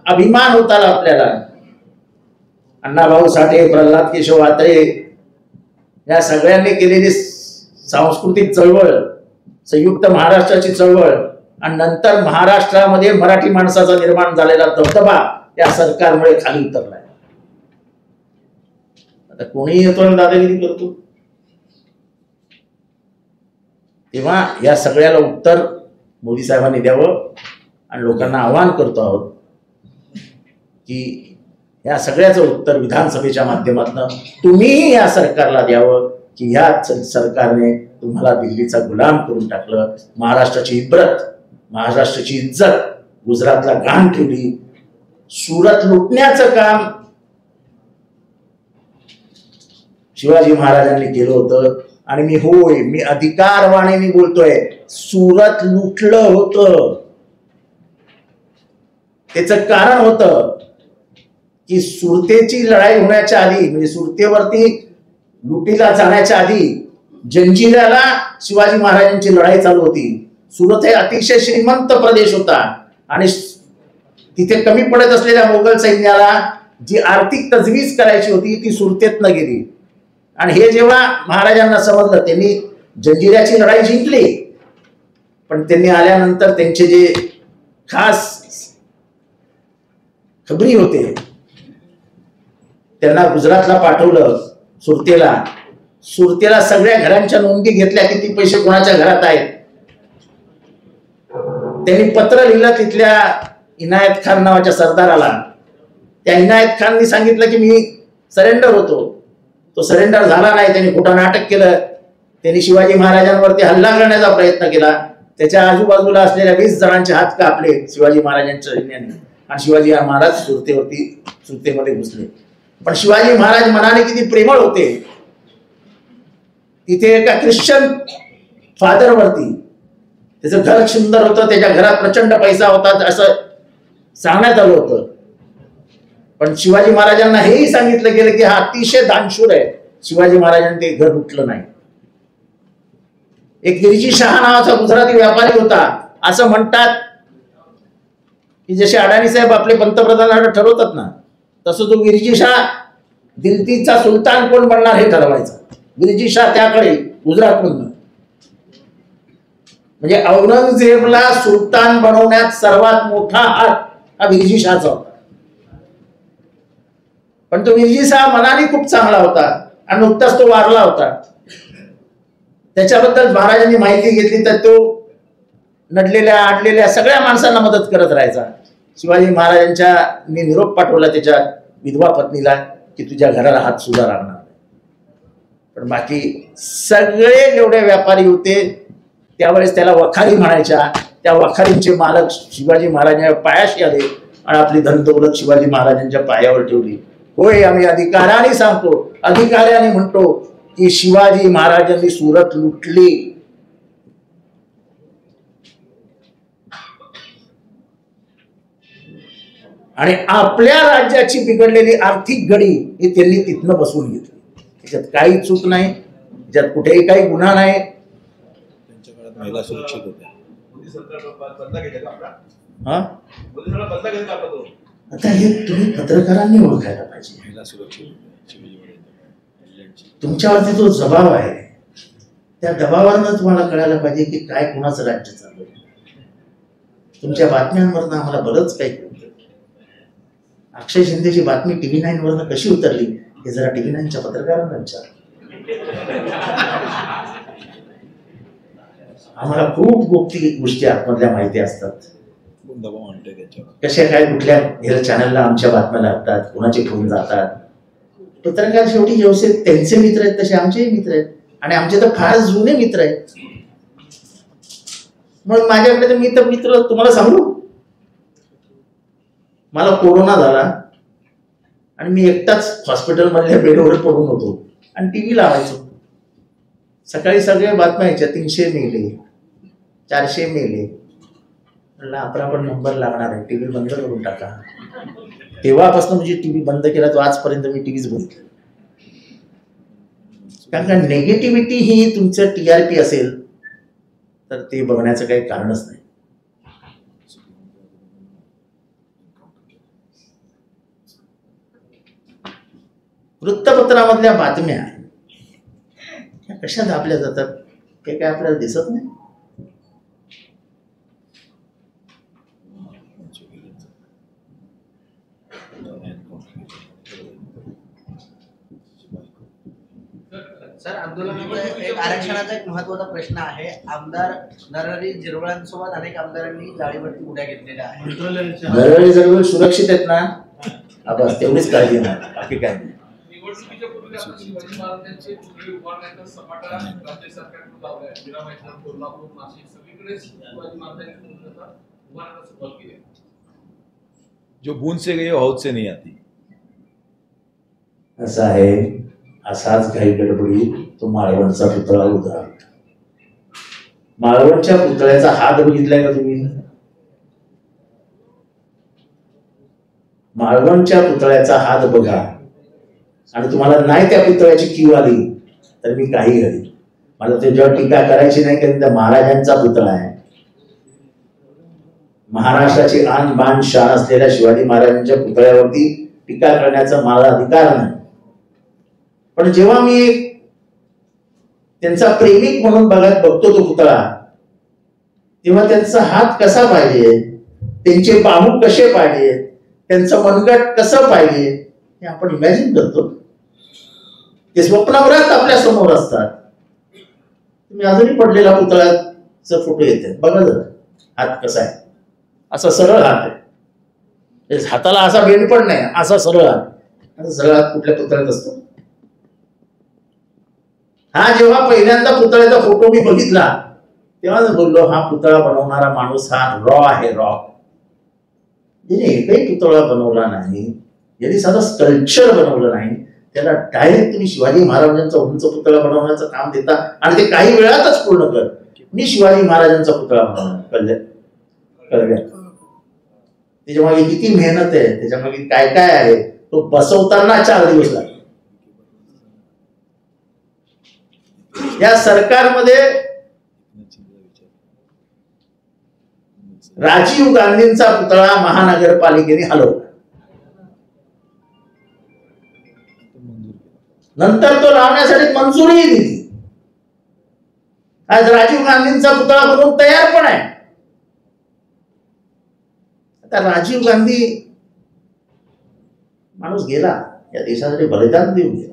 अभिमान होता आपल्याला, अण्णाभाऊ साठे, प्रल्हाद केशव वात्रे या सगळ्यांनी केलेली सांस्कृतिक चळवळ, संयुक्त महाराष्ट्राची चळवळ, आणि नंतर महाराष्ट्रामध्ये मराठी माणसाचा निर्माण झालेला दबदबा या सरकारमुळे खाली उतरलाय. आता कोणीही येतो आणि दादागिरी करतो, तेव्हा या सगळ्याला उत्तर मोदी साहेबांनी द्यावं. आणि लोकांना आवाहन करतो आहोत की या सगळ्याचं उत्तर विधानसभेच्या माध्यमातून तुम्ही या सरकारला द्यावं की ह्या सरकारने तुम्हाला दिल्लीचा गुलाम करून टाकलं, महाराष्ट्राची इब्रत, महाराष्ट्राची इज्जत गुजरातला घाण ठेवली, सुरत लुटण्याचं काम शिवाजी महाराजांनी केलं होतं. आणि मी अधिकारवाणीने बोलतोय, सुरत लुटलं होतं. त्याचं कारण होतं की सुरतेची लढाई होण्याच्या आधी, म्हणजे सुरतेवरती लुटीला जाण्याच्या आधी जंजिऱ्याला शिवाजी महाराजांची लढाई चालू होती. सुरत हे अतिशय श्रीमंत प्रदेश होता आणि तिथे कमी पडत असलेल्या मोगल सैन्याला जी आर्थिक तजवीज करायची होती ती सुरतेतनं गेली. आणि हे जेव्हा महाराजांना समजलं, त्यांनी जंजिऱ्याची लढाई जिंकली, पण त्यांनी आल्यानंतर त्यांचे जे खास खबरी होते त्यांना गुजरातला पाठवलं, सुरतेला सगळ्या घरांच्या नोंदी घेतल्या, किती पैसे कोणाच्या घरात आहेत. त्यांनी पत्र लिहिलं तिथल्या इनायत खान नावाच्या सरदाराला. त्या इनायत खाननी सांगितलं की मी सरेंडर होतो. तो सरेंडर झाला नाही, त्यांनी खोटं नाटक केलं. त्यांनी शिवाजी महाराजांवरती हल्ला करण्याचा प्रयत्न केला. त्याच्या आजूबाजूला असलेल्या 20 जणांचे हात कापले शिवाजी महाराजांच्या सैन्याने, आणि शिवाजी महाराज सुरतेमध्ये घुसले. पण शिवाजी महाराज मनाने किती प्रेमळ होते. तिथे एका ख्रिश्चन फादरवरती, त्याचं घर सुंदर होतं, त्याच्या घरात प्रचंड पैसा होता असं सांगण्यात आलं होतं. पण शिवाजी महाराजांना हेही सांगितलं गेलं की हा अतिशय दानशूर आहे. शिवाजी महाराजांनी ते घर लुटलं नाही. एक गिरजी शहा नावाचा गुजराती व्यापारी होता. असं म्हणतात की जसे अडाणी साहेब आपले पंतप्रधान ठरवतात ना, तसं तो गिरजी शाह दिल्लीचा सुलतान कोण बनणार हे ठरवायचा. गिरजी शाह त्याकडे गुजरातमधून, म्हणजे औरंगजेबला सुलतान बनवण्यात सर्वात मोठा हात हा गिरजी शाहचा होता. पण तो गिरजी शाह मनाने खूप चांगला होता आणि नुकताच तो वारला होता. त्याच्याबद्दल महाराजांनी माहिती घेतली तर तो नडलेल्या आडलेल्या सगळ्या माणसांना मदत करत राहायचा. शिवाजी महाराजांच्या निरोप पाठवला त्याच्या विधवा पत्नीला की तुझ्या घराला हात सुद्धा लागणार. पण बाकी सगळे जेवढे व्यापारी होते त्यावेळेस त्याला वखारी म्हणायच्या. त्या वखारींचे मालक शिवाजी महाराजांच्या पायाशी आले आणि आपली धनदौलत शिवाजी महाराजांच्या पायावर ठेवली. होय, आम्ही अधिकाऱ्याने सांगतो, अधिकाऱ्याने म्हणतो की शिवाजी महाराजांनी सुरत लुटली. आणि आपल्या राज्याची बिघडलेली आर्थिक घडी ही त्यांनी तिथनं बसवून घेतली. त्याच्यात काही चूक नाही, त्याच्यात कुठेही काही गुन्हा नाही. त्यांच्या काळात महिला सुरक्षित होत्या. आता हे तुम्ही पत्रकारांनी ओळखायला पाहिजे. महिला सुरक्षित होत्या. तुमच्यावरती जो जबाब आहे त्या दबावानं तुम्हाला कळायला पाहिजे की काय कुणाचं राज्य चालू आहे. तुमच्या बातम्यांवरनं आम्हाला बरंच काही कळतं. अक्षय शिंदेची बातमी TV9 वरनं कशी उतरली हे जरा TV9च्या पत्रकारांना विचार. आम्हाला खूप गोष्टी आतमधल्या माहिती असतात. दबाव आणते त्याच्यावर. कशा काय कुठल्या चॅनलला आमच्या बातम्या लागतात, कोणाचे फोन जातात. पत्रकार शेवटी जसे त्यांचे मित्र आहेत तसे आमचेही मित्र आहेत आणि आमचे तर फार जुने मित्र आहेत. मग माझ्याकडे तर मित्र तुम्हाला सांगू, मला कोरोना झाला आणि मी एकटाच हॉस्पिटलमधल्या बेडवर पडून होतो आणि TV लावायचो. सकाळी सगळ्या बातम्या यायच्या, 300 मेले, 400 मेले. म्हणलं आपला पण नंबर लागणार आहे, TV बंद करून टाका. तेव्हापासून म्हणजे TV बंद केला तो आजपर्यंत मी TVच बघितला. कारण का नेगेटिव्हिटी ही तुमचं TRP असेल तर ते बघण्याचं काही कारणच नाही. वृत्तपत्रामधल्या बातम्या ह्या कशा दाबल्या जातात हे काय आपल्याला दिसत नाही. सर, आंदोलनामध्ये एक आरक्षणाचा एक महत्त्वाचा प्रश्न आहे. आमदार नरहरी झिरवळांसोबत अनेक आमदारांनी जाळीवरती उड्या घेतलेल्या आहेत. नरहरी झिरवळ सुरक्षित आहेत ना? बस तेवढीच काळजी नाही, बाकी काय नाही. निवडणुकीच्या पूर्वी आपण शिवाजी महाराजांचे पुतळे उभारण्याचा सपाटा राज्य सरकारकडे लावलाय. मीरा, कोल्हापूर, नाशिक सगळीकडे शिवाजी महाराजांच्या पुतळ्याचा उभारण्याला सुरुवात केली. जो बूंद से गई हौद से नहीं आती. असं आहे, असाच काही गडबडीत तो माळवणचा पुतळा उदा. माळवणच्या पुतळ्याचा हात बघितलाय का तुम्ही? माळवणच्या पुतळ्याचा हात बघा आणि तुम्हाला नाही त्या पुतळ्याची कीव आली तर मी काही घडीन. मला त्याच्यावर टीका करायची नाही, कारण त्या महाराजांचा पुतळा आहे. महाराष्ट्राची आन बान शान असलेल्या शिवाजी महाराजांच्या पुतळ्यावरती टीका करण्याचा मला अधिकार नाही. पण जेव्हा मी त्यांचा प्रेमिक म्हणून बघतो तो पुतळा, तेव्हा त्यांचा हात कसा पाहिजे, त्यांचे बाहू कसे पाहिजे, त्यांचं मनगट कसं पाहिजे हे आपण इमॅजिन करतो. ते स्वप्नावरात आपल्या समोर असतात. तुम्ही अजूनही पडलेला पुतळ्याचा फोटो येते बघा जरा, हात कसा आहे. असा सरळ हात आहे, हाताला असा बेंड पण नाही, असा सरळ हात. असा सरळ हात कुठल्या पुतळ्यात असतो? हा जेव्हा पहिल्यांदा पुतळ्याचा फोटो मी बघितला तेव्हा बोललो हा पुतळा बनवणारा माणूस हा रॉ आहे. रॉ ज्याने एकही पुतळा बनवला नाही, ज्यांनी साधं स्कल्पचर बनवलं नाही, त्याला डायरेक्ट तुम्ही शिवाजी महाराजांचा उंच पुतळा बनवण्याचं काम देता आणि ते काही वेळातच पूर्ण कर. मी शिवाजी महाराजांचा पुतळा बनवणार कळलं. त्याच्यामागे किती मेहनत आहे, त्याच्यामागे काय काय आहे, तो बसवताना 4 दिवस लागले. या सरकारमध्ये राजीव गांधींचा पुतळा महानगरपालिकेने हलवला. नंतर तो लावण्यासाठी मंजुरी दिली. आज राजीव गांधींचा पुतळा बनवून तयार पण आहे. आता राजीव गांधी माणूस गेला, या देशासाठी बलिदान देऊन गेला.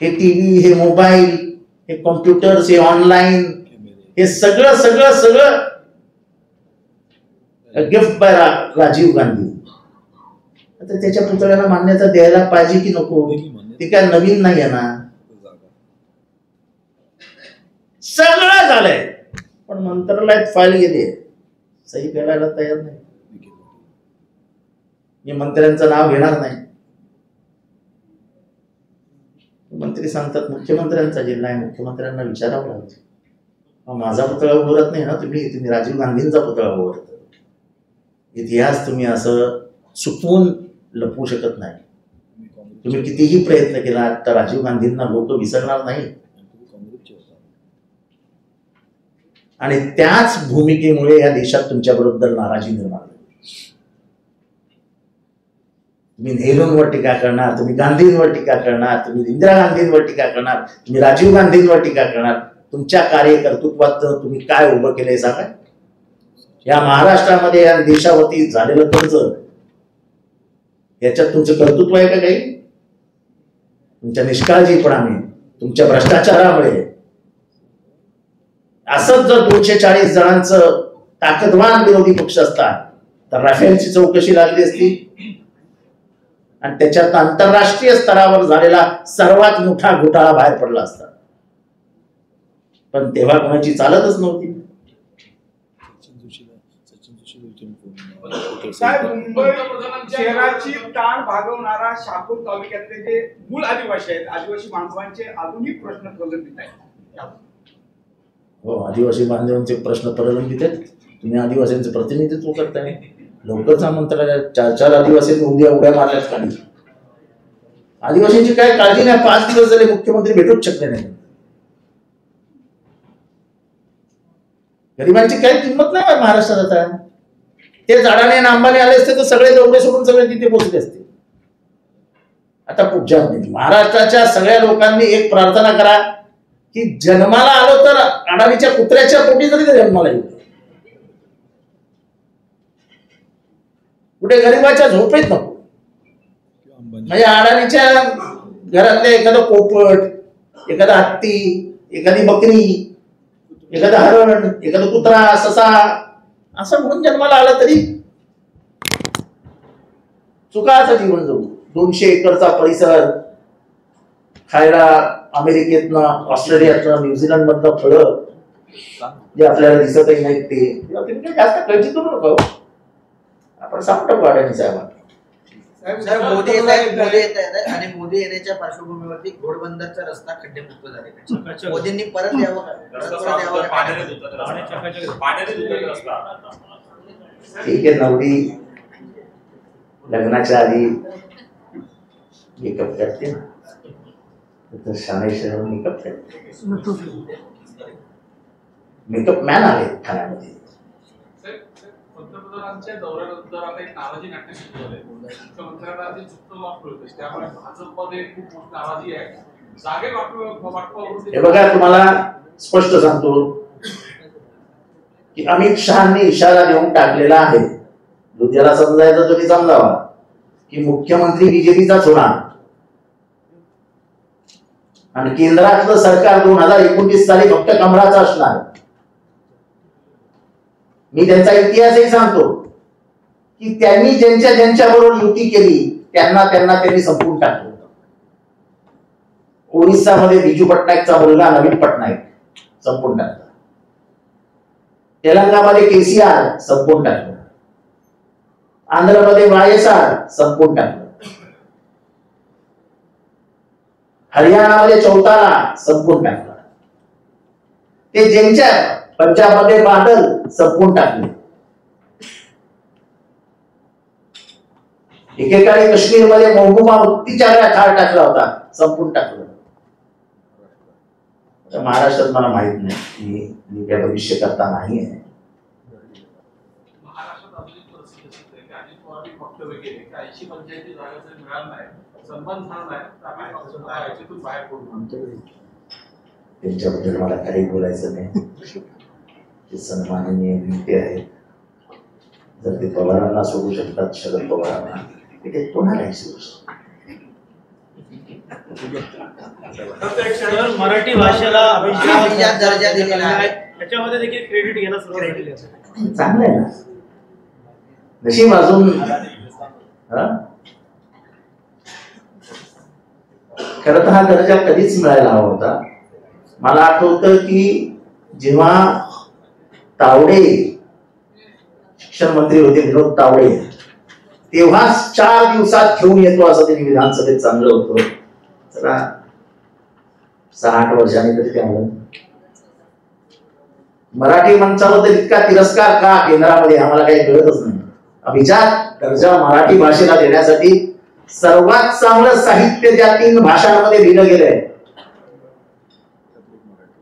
हे TV, हे मोबाईल, हे कॉम्प्युटर्स, हे ऑनलाईन, हे सगळं सगळं सगळं गिफ्ट बाय राजीव गांधी. आता त्याच्या पुतळ्याला मान्यता द्यायला पाहिजे की नको? ते काय नवीन नाही आहे ना, सगळं झालंय. पण मंत्रालयात फाईल गेली, सही करायला तयार नाही. मी मंत्र्यांचं नाव घेणार नाही. मंत्री सांगतात मुख्यमंत्र्यांचा जिल्हा आहे, मुख्यमंत्र्यांना विचारावं लागतं. माझा पुतळा उभारत नाही ना तुम्ही राजीव गांधींचा पुतळा उभारता. इतिहास तुम्ही असं चुकवून लपवू शकत नाही. तुम्ही कितीही प्रयत्न केला तर राजीव गांधींना लोक विसरणार नाही. आणि त्याच भूमिकेमुळे या देशात तुमच्याबरोबर नाराजी निर्माण झाली. तुम्ही नेहरूंवर टीका करणार, तुम्ही गांधींवर टीका करणार, तुम्ही इंदिरा गांधींवर टीका करणार, तुम्ही राजीव गांधींवर टीका करणार. तुमच्या कार्यकर्तृत्वात तुम्ही काय उभं केलंय सांगा. या महाराष्ट्रामध्ये या देशावरती झालेलं कर्ज, याच्यात तुमचं कर्तृत्व आहे का काही? तुमच्या निष्काळजीपणाने, तुमच्या भ्रष्टाचारामुळे. असंच जर 240 जणांचं ताकदवान विरोधी पक्ष असतात तर राफेलची चौकशी लागली असती आणि त्याच्यात आंतरराष्ट्रीय स्तरावर झालेला सर्वात मोठा घोटाळा बाहेर पडला असता. पण तेव्हा कोणाची चालतच नव्हती. साहेब, मुंबई शहराची ताण भागवणारा शहापूर तालुक्यातले जे मूळ आदिवासी आहेत, आदिवासी बांधवांचे अजूनही प्रश्न प्रलंबित आहेत. हो, आदिवासी बांधवांचे प्रश्न प्रलंबित आहेत. तुम्ही आदिवासींचं प्रतिनिधित्व करताय. लवकरच मंत्रालय 4 आदिवासी उड्या मारल्यात खाली. आदिवासींची काय काळजी नाही. 5 दिवस झाले मुख्यमंत्री भेटूच शकले नाही. गरिबांची काही किंमत नाही महाराष्ट्रात. आता ते झाडाने अंबाने आले असते तर सगळे दौडे सोडून सगळे तिथे पोहोचले असते. आता पुढच्या महाराष्ट्राच्या सगळ्या लोकांनी एक प्रार्थना करा की जन्माला आलो तर अडाणीच्या कुत्र्याच्या पोटी तरी ते जन्माला येऊ. कुठे गरिबाच्या झोपेत नको. म्हणजे अडाणीच्या घरातले एखादं पोपट, एखादा हत्ती, एखादी बकरी, एखादा हरण, एखादा कुत्रा, ससा असं म्हणून जन्माला आला तरी सुखाचं जीवन जगू. 200 एकरचा परिसर, खायला अमेरिकेतनं, ऑस्ट्रेलियातनं, न्यूझीलंड मधलं फळं जे आपल्याला दिसतही नाहीत ते तुम्ही जास्त काळजी करू नका. आपण सांगतो वाढायला साहेब. सर, मोदी येत आहेत आणि मोदी येण्याच्या पार्श्वभूमीवरती घोडबंदरचा रस्ता खड्डेमुक्त झालेला. मोदींनी परत यावं. ठीक आहे, नवरी लग्नाच्या आधी मेकअप करते ना, शानेश्वर मेकअप करते. मेकअप मॅन आले ठाण्यामध्ये. पंतप्रधानांच्या दौऱ्यानंतर आता एक नाराजी नाट्य सुरू झालंय. मुख्यमंत्र्यांना जे चुकतं वापर होते त्यामुळे भाजपमध्ये खूप मोठी नाराजी आहे. जागे वाटपावरून हे बघा, तुम्हाला स्पष्ट सांगतो की अमित शहानी इशारा देऊन टाकलेला आहे. ज्याला समजायचं तुम्ही समजावा की मुख्यमंत्री बीजेपीचाच होणार आणि केंद्रातलं सरकार 2029 साली फक्त कमळाचं असणार. मी त्यांचा इतिहासही सांगतो की त्यांनी ज्यांच्याबरोबर युती केली त्यांना त्यांनी संपवून टाकलं. ओरिसामध्ये बिजू पटनायकचा मुलगा नवीन पटनायक संपवून टाकला. तेलंगणामध्ये केसीआर संपवून टाकलं. आंध्रमध्ये वायएसआर संपवून टाकलं. हरियाणामध्ये चौताला संपवून टाकला. ते ज्यांच्या पंजाबमध्ये बादल संपवून टाकले. एकेकाळी काश्मीरमध्ये महबूबा मुफ्तीच्या वेळा खाळ टाकला होता, संपवून टाकलं. महाराष्ट्रात मला माहित नाही की मी काय भविष्य करता नाही आहे. महाराष्ट्रात आपली परिस्थिती अशी आहे की अजित पवार वक्तव्य केले की 80-85 जागा जर मिळाल्या नाही, सन्मान झाला नाही तर आम्ही पक्षाला याच्यातून बाहेर पडू. त्यांच्याबद्दल मला काही बोलायचं नाही. ते सन्माननीय नेते आहेत. जर ते पवारांना सोडू शकतात, शरद पवारांना, ते कोणाला सोडू शकतात. मराठी भाषेला अभिजात दर्जा दिलेला आहे. त्याच्यामध्ये देखील क्रेडिट घ्यायला सुरुवात केली आहे. चांगलं आहे ना. नशीब अजून खरं तर हा दर्जा कधीच मिळायला हवा होता. मला आठवतं की जेव्हा तावडे शिक्षण मंत्री होते, विनोद तावडे, तेव्हा 4 दिवसात घेऊन येतो असं त्यांनी विधानसभेत चांगलं होतं. चला 6-8 वर्षांनी तरी ते आलं. मराठी मंचाबद्दल इतका तिरस्कार का केंद्रामध्ये आम्हाला काही कळतच नाही. अभिजात दर्जा मराठी भाषेला देण्यासाठी सर्वात चांगलं साहित्य त्या 3 भाषांमध्ये लिहिलं गेलंय.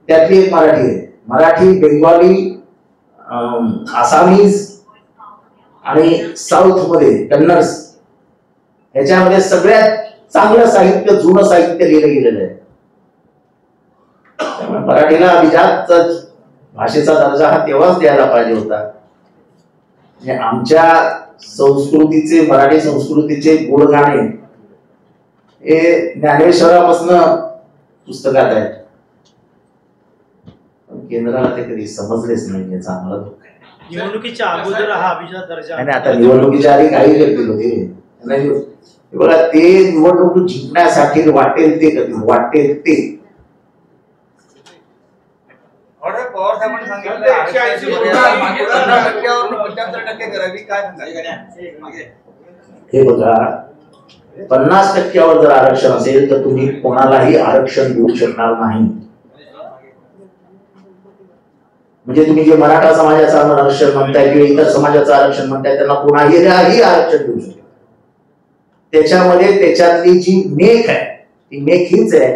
त्यातली एक मराठी आहे. मराठी, बेंगॉली, आसामीज आणि साऊथ मध्ये कन्नड, ह्याच्यामध्ये सगळ्यात चांगलं साहित्य, जुनं साहित्य लिहिलं गेलेलं आहे. त्यामुळे मराठीला अभिजात भाषेचा दर्जा हा तेव्हाच द्यायला पाहिजे होता. म्हणजे आमच्या संस्कृतीचे, मराठी संस्कृतीचे गुणगाणे हे ज्ञानेश्वरापासून पुस्तकात आहेत. केंद्राला ते कधी समजलेच नाही. याचा आम्हाला दुःख आहे. निवडणुकीच्या अगोदर हा अभिजात दर्जा, आणि आता निवडणुकीच्या आधी काही करतील होते. बघा, ते निवडणूक जिंकण्यासाठी वाटेल ते करतील, वाटेल ते. पवार साहेबांनी सांगितलं 180 15% 75% करावी, काय सांगाल? हे बघा, 50% जर आरक्षण असेल तर तुम्ही कोणालाही आरक्षण देऊ शकणार नाही. म्हणजे तुम्ही जे मराठा समाजाचं आरक्षण म्हणताय किंवा इतर समाजाचं आरक्षण म्हणताय, त्यांना कोणाही आरक्षण देऊ शकतो. त्याच्यामध्ये त्याच्यातली जी मेख आहे, ती मेख हीच आहे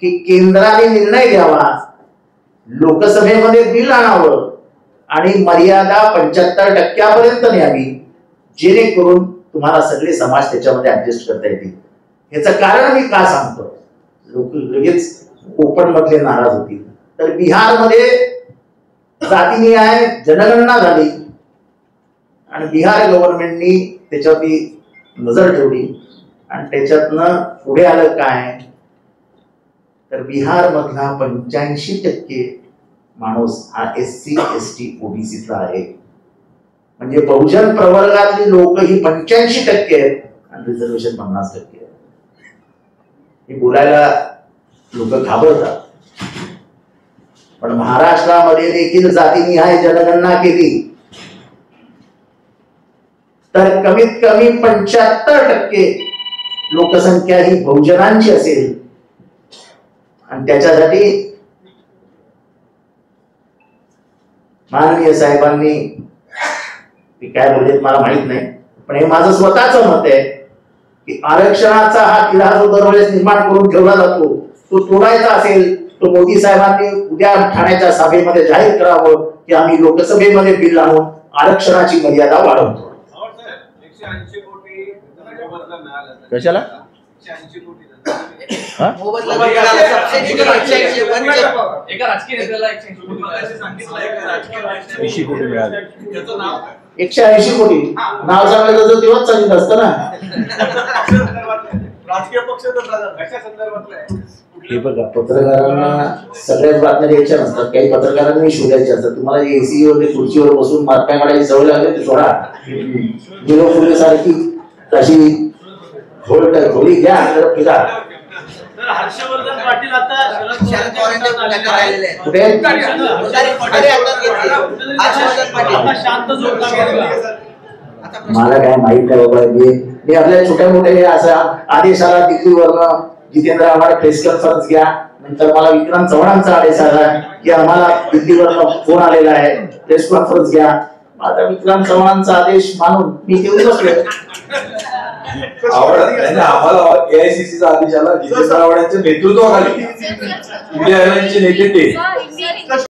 की केंद्राने निर्णय घ्यावा, लोकसभेमध्ये बिल आणावं आणि मर्यादा 75% न्यावी, जेणेकरून तुम्हाला सगळे समाज त्याच्यामध्ये ऍडजस्ट करता येतील. याचं कारण मी का सांगतो, लोक लगेच कोकण मधले नाराज होतील. तर बिहारमध्ये जातीनिहाय जनगणना झाली आणि बिहार गव्हर्नमेंटनी त्याच्यावरती नजर ठेवली आणि त्याच्यातनं पुढे आलं काय, तर बिहार मधला 85% माणूस हा SC ST OBCचा आहे. म्हणजे बहुजन प्रवर्गातली लोक ही 85% आहेत आणि रिझर्वेशन 50% आहे. हे बोलायला लोक घाबरतात. पण महाराष्ट्रामध्ये देखील जातीनिहाय जनगणना केली तर कमीत कमी 75% लोकसंख्या ही बहुजनांची असेल. आणि त्याच्यासाठी माननीय साहेबांनी काय बोलले मला माहित नाही, पण हे माझं स्वतःच मत आहे की आरक्षणाचा हा किडा जो दरवेळेस निर्माण करून ठेवला जातो तो तोडायचा असेल तो मोदी साहेबांनी उद्या ठाण्याच्या सभेमध्ये जाहीर करावं की आम्ही लोकसभेमध्ये बिल आणून आरक्षणाची मर्यादा वाढवतो. कशाला एका राजकीय नेत्याला 80 कोटी मिळाले. 180 कोटी नाव सांगायचं तर तेव्हाच सांगितलं असतं ना. राजकीय पक्ष कशा संदर्भातलं? हे बघा, पत्रकारांना सगळ्याच बातम्या द्यायच्या नसतात, काही पत्रकारांनी शोधायच्या असतात. तुम्हाला जे AC वर खुर्चीवर बसून बातम्या काढायची सवय लागली ते सोडा. जिरो फुले सारखी तशी घोडी घ्या तर फिरा. हर्षवर्धन पाटील आता शरद पवारांच्या पुढाकार राहिलेले आहेत. कुठे आता शांत झोप लागेल. मला काय माहित नाही बाबा. मी आपल्या छोट्या मोठ्या असा आदेश आला दिल्लीवरनं, जितेंद्र आव्हाड प्रेस कॉन्फरन्स घ्या. नंतर मला विक्रांत चव्हाणांचा आदेश आला की आम्हाला दिल्लीवरनं फोन आलेला आहे, प्रेस कॉन्फरन्स घ्या. आता विक्रांत चव्हाणांचा आदेश मानून मी येऊन बसलो. आम्हाला AICCचा आदेश आला, जितेंद्र आव्हाडांच्या नेतृत्वाखाली इंडिया आघाडीचे नेते ते